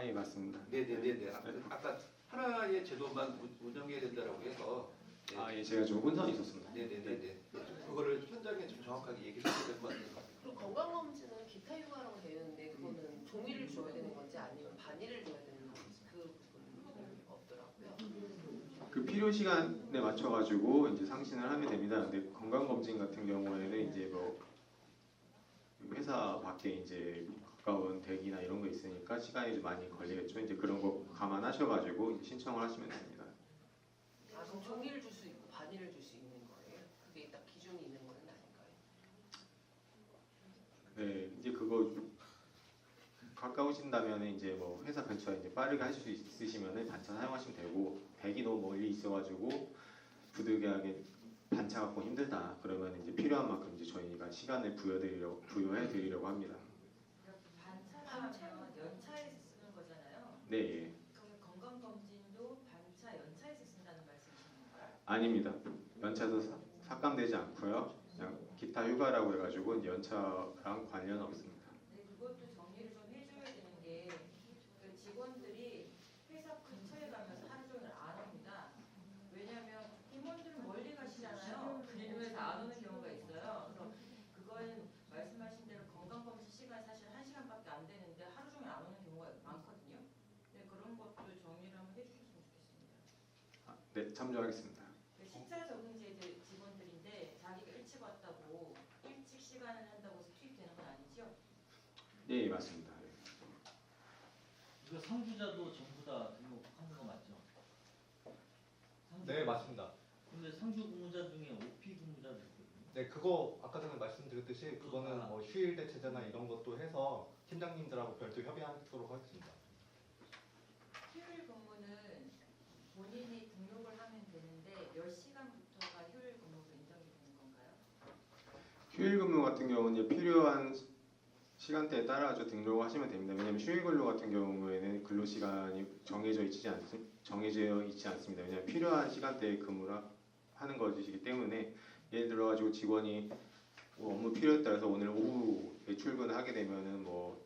예, 맞습니다. 네네네네. 아까 하나의 제도만 운영해야 된다라고 해서. 네. 예, 제가 좀 혼선이 있었습니다. 네네네네. 그거를 현장에 좀 정확하게 얘기를 해야 될 것 같아요. 그리고 건강검진은 기타 휴가라고 되어 있는데 그거는 종이를 줘야 되는 건지 아니면 반일을 줘야 되는 건지 그 부분은 없더라고요. 그 필요 시간에 맞춰 가지고 이제 상신을 하면 됩니다. 근데 건강 검진 같은 경우에는 이제 뭐 회사 밖에 이제 가까운 댁이나 이런 거 있으니까 시간이 좀 많이 걸리겠죠. 이제 그런 거 감안하셔가지고 이제 신청을 하시면 됩니다. 그럼 종이를 줄 수 있고 반일을 줄 수 있는 거예요? 그게 딱 기준이 있는 건 아닌가요? 네, 이제 그거 가까우신다면 이제 뭐 회사 근처에 이제 빠르게 하실 수 있으시면은 반차 사용하시면 되고 댁이 너무 멀리 있어가지고 부득이하게 반차 갖고 힘들다. 그러면 이제 필요한 만큼 이제 저희가 시간을 부여해 드리려고 합니다. 반차라면 연차에서 쓰는 거잖아요. 네, 예. 그러면 건강검진도 반차 연차에서 쓴다는 말씀이신 건가요? 아닙니다. 연차도 삭감되지 않고요. 그냥 기타 휴가라고 해가지고 이제 연차랑 관련은 없습니다. 네, 그것도 정리를 좀 해줘야 되는 게 그 직원들이 회사 근처에 가면서 하루 종일 안 옵니다. 왜냐하면 임원들은 멀리 가시잖아요. 그러면서 안 오는 경우가 있어요. 그래서 그건 말씀하신 대로 건강검진 시간 사실 1시간밖에 안 되는데 하루 종일 안 오는 경우가 많거든요. 네, 그런 것도 정리를 한번 해주셨으면 좋겠습니다. 네, 참조하겠습니다. 그 식사 적응제 직원들인데 자기가 일찍 왔다고 일찍 시간을 한다고 해서 투입되는 건 아니죠? 네, 맞습니다. 예. 이거 상주자도 전부 다 등록하는 거 맞죠? 네, 맞습니다. 근데 상주 근무자 중에 OP 근무자도 있거든요. 네, 그거 아까 전에 말씀드렸듯이 그거는 뭐 휴일 대체제나 이런 것도 해서 팀장님들하고 별도 협의하도록 하겠습니다. 휴일 근무는 본인이 등록을 하면 되는데 몇 시간부터가 휴일 근무로 인정이 되는 건가요? 휴일 근무 같은 경우는 이제 필요한 시간대에 따라서 등록을 하시면 됩니다. 왜냐하면 휴일 근로 같은 경우에는 근로 시간이 정해져 있지 않습니다. 왜냐하면 필요한 시간대에 근무를 하는 것이기 때문에 예를 들어 가지고 직원이 뭐 업무 필요에 따라서 오늘 오후에 출근을 하게 되면은 뭐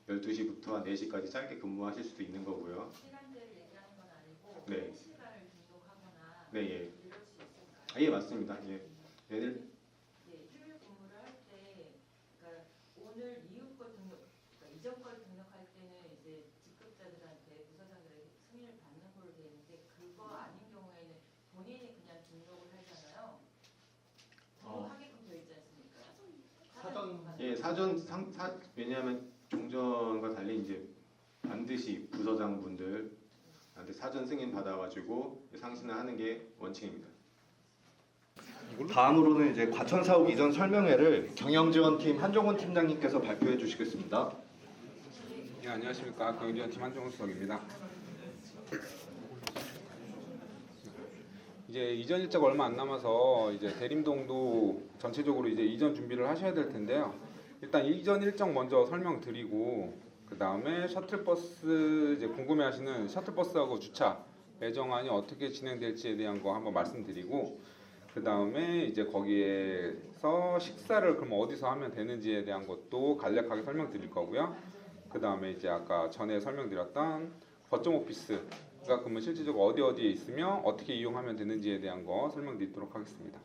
12시부터 한 4시까지 짧게 근무하실 수도 있는 거고요. 시간대를 얘기하는 건 아니고 네. 한 시간을 등록하거나 네, 예. 이럴 수 있을까요? 아, 예, 맞습니다. 예. 예를 네, 휴일 근무를 할 때 그러니까 오늘 이후 거 등록, 그러니까 이전 걸 등록할 때는 이제 직급자들한테 부서장들에게 승인을 받는 걸로 되어 있는데 그거 아닌 경우에는 본인이 그냥 등록을 하잖아요. 등록하게끔 되어 있지 않습니까? 예, 왜냐하면 종전과 달리 이제 반드시 부서장분들한테 사전 승인 받아가지고 상신을 하는 게 원칙입니다. 다음으로는 이제 과천사업 이전 설명회를 경영지원팀 한종훈 팀장님께서 발표해 주시겠습니다. 네, 안녕하십니까. 경영지원팀 한종훈 수석입니다. 이제 이전 일자가 얼마 안 남아서 이제 대림동도 전체적으로 이제 이전 준비를 하셔야 될 텐데요. 일단 이전 일정 먼저 설명드리고 그 다음에 셔틀버스 이제 궁금해하시는 셔틀버스하고 주차 배정안이 어떻게 진행될지에 대한 거 한번 말씀드리고 그 다음에 이제 거기에서 식사를 그럼 어디서 하면 되는지에 대한 것도 간략하게 설명드릴 거고요. 그 다음에 이제 아까 전에 설명드렸던 거점 오피스가 그러면 실질적으로 어디에 있으며 어떻게 이용하면 되는지에 대한 거 설명드리도록 하겠습니다.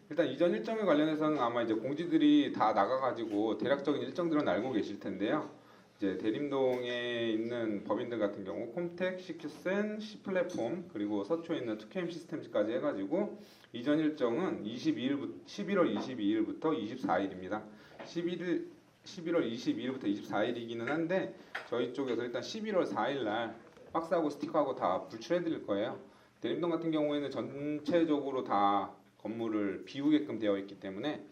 일단 이전 일정에 관련해서는 아마 이제 공지들이 다 나가가지고 대략적인 일정들은 알고 계실 텐데요. 이제 대림동에 있는 법인들 같은 경우 콤텍, CQ센, C플랫폼 그리고 서초에 있는 2KM 시스템즈까지 해가지고 이전 일정은 11월 22일부터 24일입니다. 11월 22일부터 24일이기는 한데 저희 쪽에서 일단 11월 4일날 박스하고 스티커하고 다 불출해 드릴 거예요. 대림동 같은 경우에는 전체적으로 다 건물을 비우게끔 되어 있기 때문에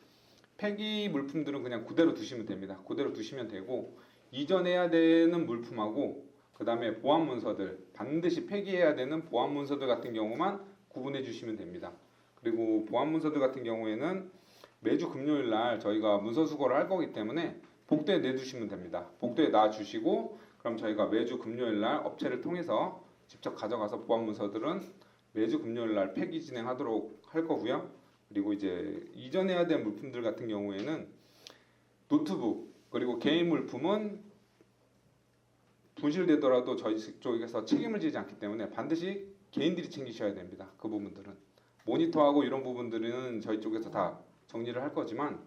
폐기 물품들은 그냥 그대로 두시면 됩니다. 그대로 두시면 되고 이전해야 되는 물품하고 그 다음에 보안 문서들 반드시 폐기해야 되는 보안 문서들 같은 경우만 구분해 주시면 됩니다. 그리고 보안 문서들 같은 경우에는 매주 금요일 날 저희가 문서 수거를 할 거기 때문에 복도에 내두시면 됩니다. 복도에 놔주시고 그럼 저희가 매주 금요일 날 업체를 통해서 직접 가져가서 보안 문서들은 매주 금요일 날 폐기 진행하도록 할 거고요. 그리고 이제 이전해야 될 물품들 같은 경우에는 노트북 그리고 개인 물품은 분실되더라도 저희 쪽에서 책임을 지지 않기 때문에 반드시 개인들이 챙기셔야 됩니다. 그 부분들은 모니터하고 이런 부분들은 저희 쪽에서 다 정리를 할 거지만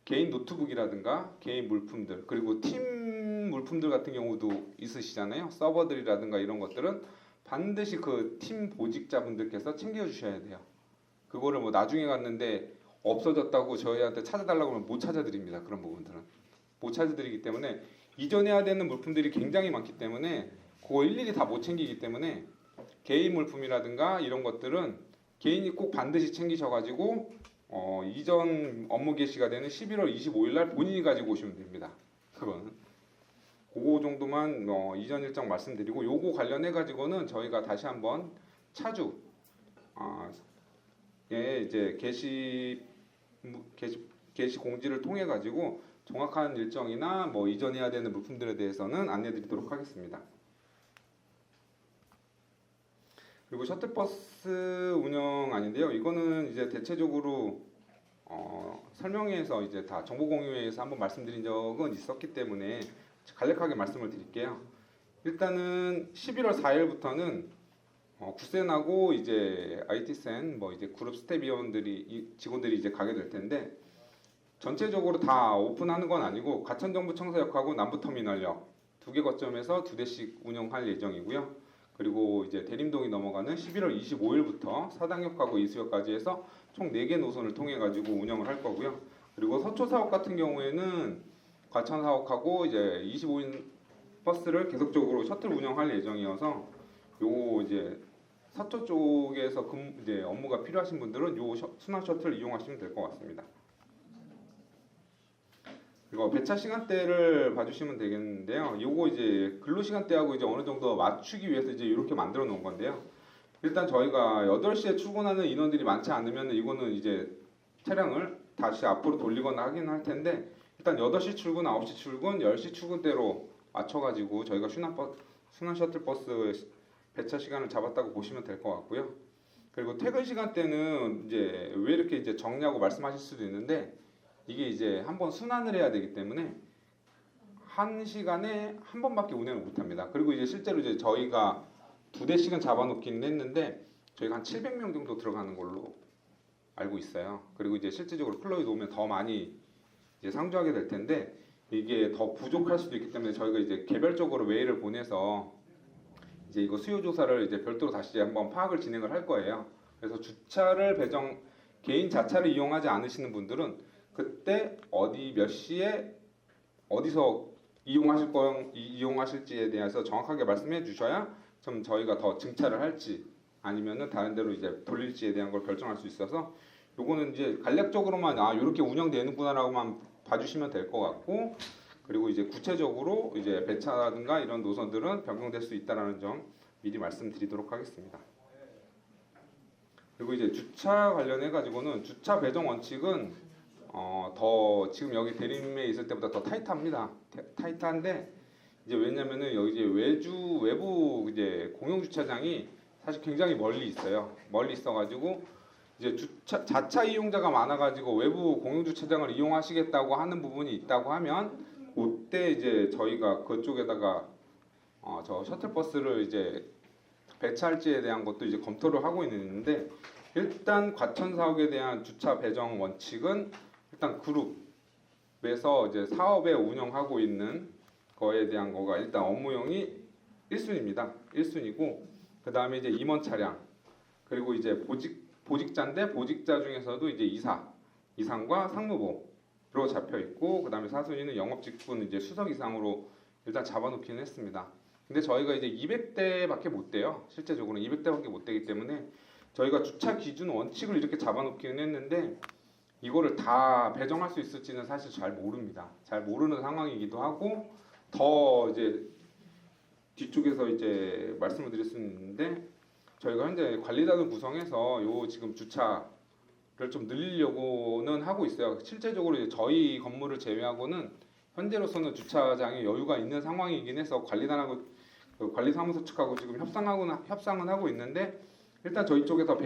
개인 노트북이라든가 개인 물품들 그리고 팀 물품들 같은 경우도 있으시잖아요. 서버들이라든가 이런 것들은 반드시 그 팀 보직자분들께서 챙겨주셔야 돼요. 그거를 뭐 나중에 갔는데 없어졌다고 저희한테 찾아달라고 하면 못 찾아드립니다. 그런 부분들은 못 찾아드리기 때문에 이전해야 되는 물품들이 굉장히 많기 때문에 그거 일일이 다 못 챙기기 때문에 개인 물품이라든가 이런 것들은 개인이 꼭 반드시 챙기셔가지고 이전 업무 개시가 되는 11월 25일 날 본인이 가지고 오시면 됩니다. 그거는 그거 정도만 이전 일정 말씀드리고 요거 관련해 가지고는 저희가 다시 한번 차주 이제 게시 공지를 통해 가지고 정확한 일정이나 뭐 이전해야 되는 물품들에 대해서는 안내드리도록 하겠습니다. 그리고 셔틀버스 운영안인데요. 이거는 이제 대체적으로 설명회에서 이제 다 정보공유회에서 한번 말씀드린 적은 있었기 때문에 간략하게 말씀을 드릴게요. 일단은 11월 4일부터는 구센하고 이제 IT센 뭐 이제 그룹 직원들이 이제 가게 될 텐데 전체적으로 다 오픈하는 건 아니고 가천정부청사역하고 남부터미널역 2개 거점에서 2대씩 운영할 예정이고요. 그리고 이제 대림동이 넘어가는 11월 25일부터 사당역하고 이수역까지 해서 총 4개 노선을 통해 가지고 운영을 할 거고요. 그리고 서초 사옥 같은 경우에는 과천 사옥하고 이제 25인 버스를 계속적으로 셔틀 운영할 예정이어서 요 이제 서초 쪽에서 이제 업무가 필요하신 분들은 요 순환 셔틀 이용하시면 될 것 같습니다. 그리고 배차 시간대를 봐주시면 되겠는데요. 요거 이제 근로 시간대하고 이제 어느 정도 맞추기 위해서 이제 이렇게 만들어 놓은 건데요. 일단 저희가 8시에 출근하는 인원들이 많지 않으면 이거는 이제 차량을 다시 앞으로 돌리거나 하긴 할 텐데 일단 8시 출근, 9시 출근, 10시 출근대로 맞춰가지고 저희가 순환 셔틀버스 배차 시간을 잡았다고 보시면 될 것 같고요. 그리고 퇴근 시간대는 이제 왜 이렇게 이제 적냐고 말씀하실 수도 있는데 이게 이제 한번 순환을 해야 되기 때문에 1시간에 한 번밖에 운행을 못합니다. 그리고 이제 실제로 이제 저희가 2대씩은 잡아놓기는 했는데 저희가 한 700명 정도 들어가는 걸로 알고 있어요. 그리고 이제 실질적으로 플로이드 오면 더 많이 이제 상주하게 될 텐데 이게 더 부족할 수도 있기 때문에 저희가 이제 개별적으로 메일을 보내서 이제 이거 수요 조사를 이제 별도로 다시 한번 파악을 진행을 할 거예요. 그래서 주차를 개인 자차를 이용하지 않으시는 분들은 그때 어디 몇 시에 어디서 이용하실지에 대해서 정확하게 말씀해 주셔야 좀 저희가 더 증차를 할지 아니면은 다른 데로 이제 돌릴지에 대한 걸 결정할 수 있어서 요거는 이제 간략적으로만 이렇게 운영되는구나라고만 봐주시면 될 것 같고 그리고 이제 구체적으로 이제 배차라든가 이런 노선들은 변경될 수 있다라는 점 미리 말씀드리도록 하겠습니다. 그리고 이제 주차 관련해 가지고는 주차 배정 원칙은 더 지금 여기 대림에 있을 때보다 더 타이트합니다. 타이트한데 이제 왜냐면은 여기 이제 외부 이제 공용 주차장이 사실 굉장히 멀리 있어요. 멀리 있어가지고 이제 자차 이용자가 많아가지고 외부 공용 주차장을 이용하시겠다고 하는 부분이 있다고 하면 그때 이제 저희가 그쪽에다가 저 셔틀버스를 이제 배차할지에 대한 것도 이제 검토를 하고 있는데 일단 과천 사옥에 대한 주차 배정 원칙은 일단 그룹에서 이제 사업에 운영하고 있는 거에 대한 거가 일단 업무용이 1순위입니다. 1순위고 그 다음에 이제 임원 차량 그리고 이제 보직자인데 보직자 중에서도 이제 이상과 상무보로 잡혀 있고 그 다음에 4순위는 영업 직분 이제 수석 이상으로 일단 잡아놓기는 했습니다. 근데 저희가 이제 200대밖에 못 돼요. 실제적으로 200대밖에 못 되기 때문에 저희가 주차 기준 원칙을 이렇게 잡아놓기는 했는데 이거를 다 배정할 수 있을지는 사실 잘 모릅니다. 잘 모르는 상황이기도 하고 더 이제 뒤쪽에서 이제 말씀을 드릴 수 있는데 저희가 현재 관리단을 구성해서 요 지금 주차를 좀 늘리려고는 하고 있어요. 실제적으로 이제 저희 건물을 제외하고는 현재로서는 주차장에 여유가 있는 상황이긴 해서 관리단하고 관리사무소 측하고 지금 협상은 하고 있는데 일단 저희 쪽에서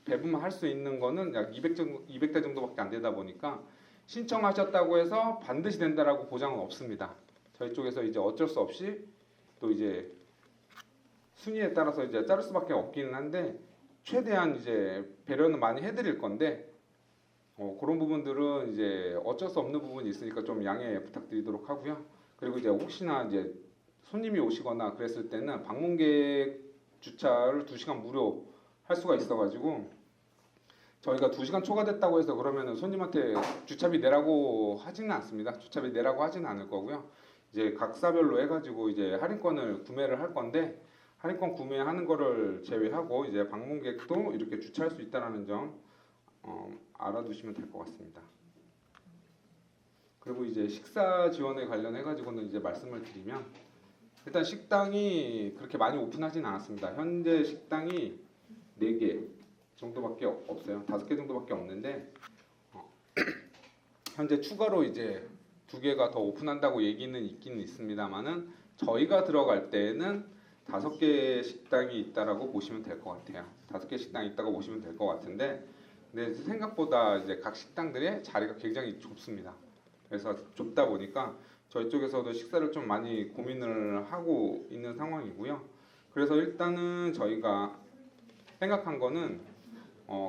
배분할 수 있는 거는 약 200대 정도밖에 안 되다 보니까 신청하셨다고 해서 반드시 된다라고 보장은 없습니다. 저희 쪽에서 이제 어쩔 수 없이 또 이제 순위에 따라서 이제 자를 수밖에 없기는 한데 최대한 이제 배려는 많이 해드릴 건데 그런 부분들은 이제 어쩔 수 없는 부분이 있으니까 좀 양해 부탁드리도록 하고요. 그리고 이제 혹시나 이제 손님이 오시거나 그랬을 때는 방문객 주차를 2시간 무료 할 수가 있어가지고 저희가 2시간 초과됐다고 해서 그러면은 손님한테 주차비 내라고 하지는 않습니다. 주차비 내라고 하지는 않을 거고요. 이제 각사별로 해가지고 이제 할인권을 구매를 할 건데 할인권 구매하는 거를 제외하고 이제 방문객도 이렇게 주차할 수 있다는 점 알아두시면 될 것 같습니다. 그리고 이제 식사 지원에 관련해 가지고는 이제 말씀을 드리면 일단 식당이 그렇게 많이 오픈하지는 않았습니다. 현재 식당이 4개 정도밖에 없어요. 5개 정도밖에 없는데 현재 추가로 이제 2개가 더 오픈한다고 얘기는 있기는 있습니다만은 저희가 들어갈 때는 5개 식당이 있다라고 보시면 될 것 같아요. 5개 식당이 있다고 보시면 될 것 같은데, 근데 생각보다 이제 각 식당들의 자리가 굉장히 좁습니다. 그래서 좁다 보니까 저희 쪽에서도 식사를 좀 많이 고민을 하고 있는 상황이고요. 그래서 일단은 저희가 생각한 거는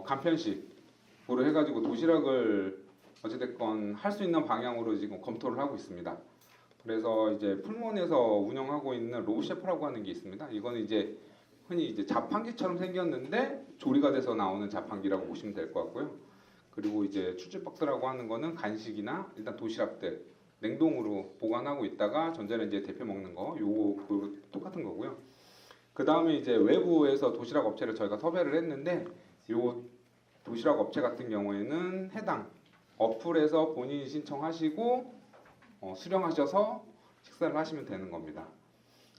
간편식으로 해가지고 도시락을 어찌됐건 할 수 있는 방향으로 지금 검토를 하고 있습니다. 그래서 이제 풀몬에서 운영하고 있는 로우 셰프라고 하는 게 있습니다. 이거는 이제 흔히 이제 자판기처럼 생겼는데 조리가 돼서 나오는 자판기라고 보시면 될 것 같고요. 그리고 이제 출출박스라고 하는 거는 간식이나 일단 도시락들 냉동으로 보관하고 있다가 전자레인지에 데펴 먹는 거, 요거 똑같은 거고요. 그 다음에 이제 외부에서 도시락 업체를 저희가 섭외를 했는데, 요 도시락 업체 같은 경우에는 해당 어플에서 본인이 신청하시고 수령하셔서 식사를 하시면 되는 겁니다.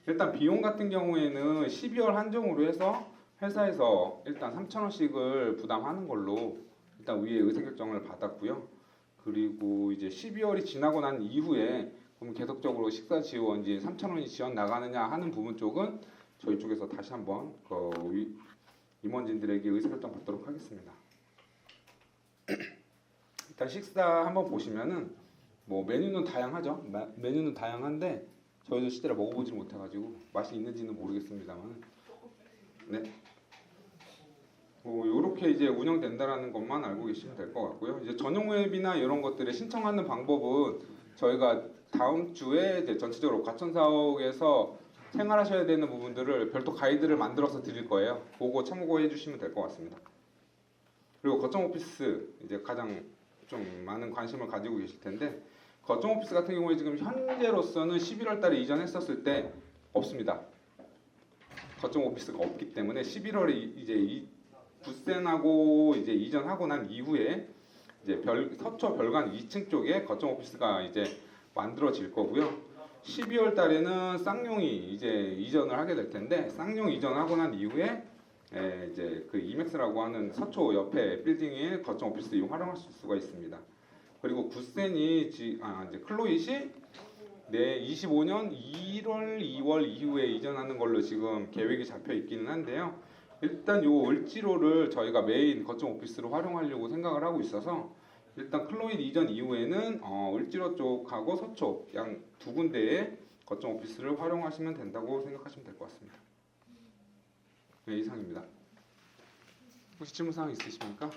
일단 비용 같은 경우에는 12월 한정으로 해서 회사에서 일단 3,000원씩을 부담하는 걸로 일단 위에 의사결정을 받았고요. 그리고 이제 12월이 지나고 난 이후에 그럼 계속적으로 식사 지원 이제 3,000원이 지원 나가느냐 하는 부분 쪽은 저희 쪽에서 다시 한번 임원진들에게 의사결정 받도록 하겠습니다. 일단 식사 한번 보시면은 뭐 메뉴는 다양하죠. 메뉴는 다양한데 저희도 실제로 먹어보지 못해가지고 맛이 있는지는 모르겠습니다만, 네. 이렇게 이제 운영된다라는 것만 알고 계시면 될 것 같고요. 이제 전용 웹이나 이런 것들에 신청하는 방법은 저희가 다음 주에 이제 전체적으로 과천사옥에서 생활하셔야 되는 부분들을 별도 가이드를 만들어서 드릴 거예요. 그거 참고해 주시면 될 것 같습니다. 그리고 거점 오피스 이제 가장 좀 많은 관심을 가지고 계실 텐데, 거점 오피스 같은 경우에 지금 현재로서는 11월 달에 이전했었을 때 없습니다. 거점 오피스가 없기 때문에 11월에 이제 부센하고 이제 이전하고 난 이후에 이제 서초 별관 2층 쪽에 거점 오피스가 이제 만들어질 거고요. 12월 달에는 쌍용이 이제 이전을 하게 될 텐데, 쌍용 이전하고 난 이후에 이제 그 이맥스라고 하는 서초 옆에 빌딩에 거점 오피스 활용하실 수가 있습니다. 그리고 구센이 이제 클로잇이 25년 1월, 2월 이후에 이전하는 걸로 지금 계획이 잡혀 있기는 한데요. 일단 요 을지로를 저희가 메인 거점 오피스로 활용하려고 생각을 하고 있어서, 일단 클로잇 이전 이후에는 을지로 쪽하고 서초 양 두 군데의 거점 오피스를 활용하시면 된다고 생각하시면 될 것 같습니다. 네, 이상입니다. 혹시 질문사항 있으십니까?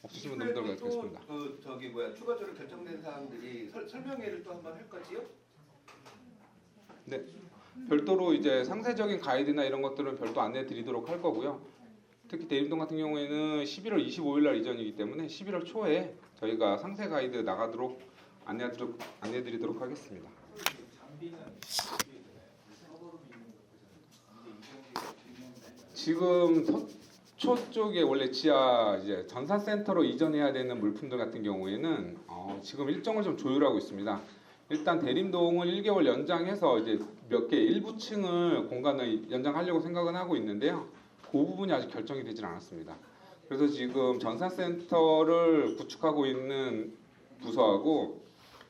없으시면 넘도록 하겠습니다. 추가적으로 결정된 사항들이 설명회를 또 한번 할 거지요? 네, 별도로 이제 상세적인 가이드나 이런 것들은 별도 안내 드리도록 할 거고요. 특히 대림동 같은 경우에는 11월 25일 날 이전이기 때문에 11월 초에 저희가 상세 가이드 나가도록 안내 드리도록 하겠습니다. 지금 서초 쪽에 원래 지하 이제 전산센터로 이전해야 되는 물품들 같은 경우에는 지금 일정을 좀 조율하고 있습니다. 일단 대림동을 1개월 연장해서 이제 몇 개 일부 층을 공간을 연장하려고 생각은 하고 있는데요. 그 부분이 아직 결정이 되질 않았습니다. 그래서 지금 전산센터를 구축하고 있는 부서하고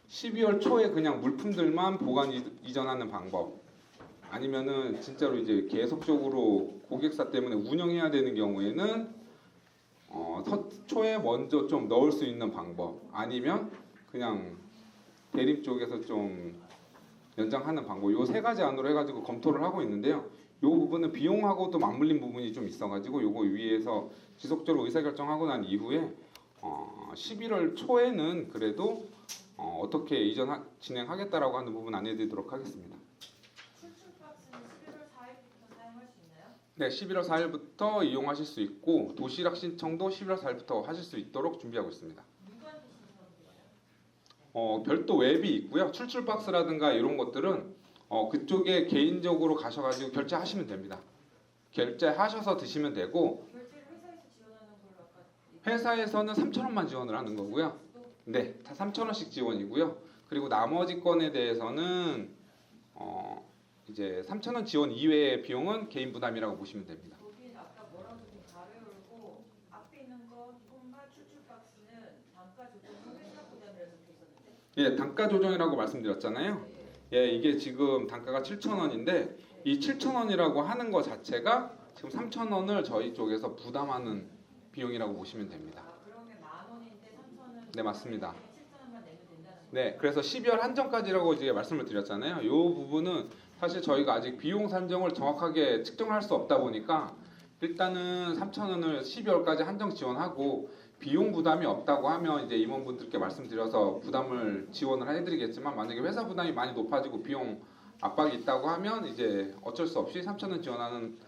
12월 초에 그냥 물품들만 보관 이전하는 방법, 아니면은 진짜로 이제 계속적으로 고객사 때문에 운영해야 되는 경우에는 초에 먼저 좀 넣을 수 있는 방법, 아니면 그냥 대림 쪽에서 좀 연장하는 방법, 요 세 가지 안으로 해가지고 검토를 하고 있는데요. 요 부분은 비용하고도 맞물린 부분이 좀 있어가지고 요거 위에서 지속적으로 의사결정하고 난 이후에 11월 초에는 그래도 어떻게 진행하겠다라고 하는 부분 안내드리도록 하겠습니다. 출출박스는 11월 4일부터 사용할 수 있나요? 네, 11월 4일부터 이용하실 수 있고 도시락 신청도 11월 4일부터 하실 수 있도록 준비하고 있습니다. 누구한테 신청드려요? 별도 웹이 있고요. 출출박스라든가 이런 것들은 그쪽에 개인적으로 가셔가지고 결제하시면 됩니다. 결제하셔서 드시면 되고, 결제를 회사에서 지원하는 걸로 아까 회사에서는 3,000원만 지원을 하는 거고요. 네, 다 3,000원씩 지원이고요. 그리고 나머지 건에 대해서는 이제 3,000원 지원 이외의 비용은 개인 부담이라고 보시면 됩니다. 거긴 아까 뭐라고 좀 가려요 예, 단가 조정이라고 말씀드렸잖아요. 예, 이게 지금 단가가 7,000원인데 이 7,000원이라고 하는 거 자체가 지금 3,000원을 저희 쪽에서 부담하는 비용이라고 보시면 됩니다. 그러면 10,000원인데 3,000원. 네, 맞습니다. 7,000원만 내면 된다는 거예요. 네, 그래서 12월 한정까지라고 이제 말씀을 드렸잖아요. 이 부분은 사실 저희가 아직 비용 산정을 정확하게 측정할 수 없다 보니까 일단은 3,000원을 12월까지 한정 지원하고 비용 부담이 없다고 하면 이제 임원분들께 말씀드려서 부담을 지원을 해드리겠지만 만약에 회사 부담이 많이 높아지고 비용 압박이 있다고 하면 이제 어쩔 수 없이 3,000원 지원하는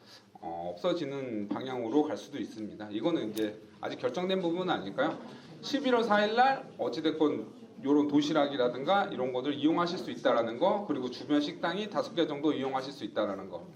없어지는 방향으로 갈 수도 있습니다. 이거는 이제 아직 결정된 부분은 아닐까요? 11월 4일 날 어찌됐건 이런 도시락이라든가 이런 것들 이용하실 수 있다라는 거, 그리고 주변 식당이 5개 정도 이용하실 수 있다라는 거.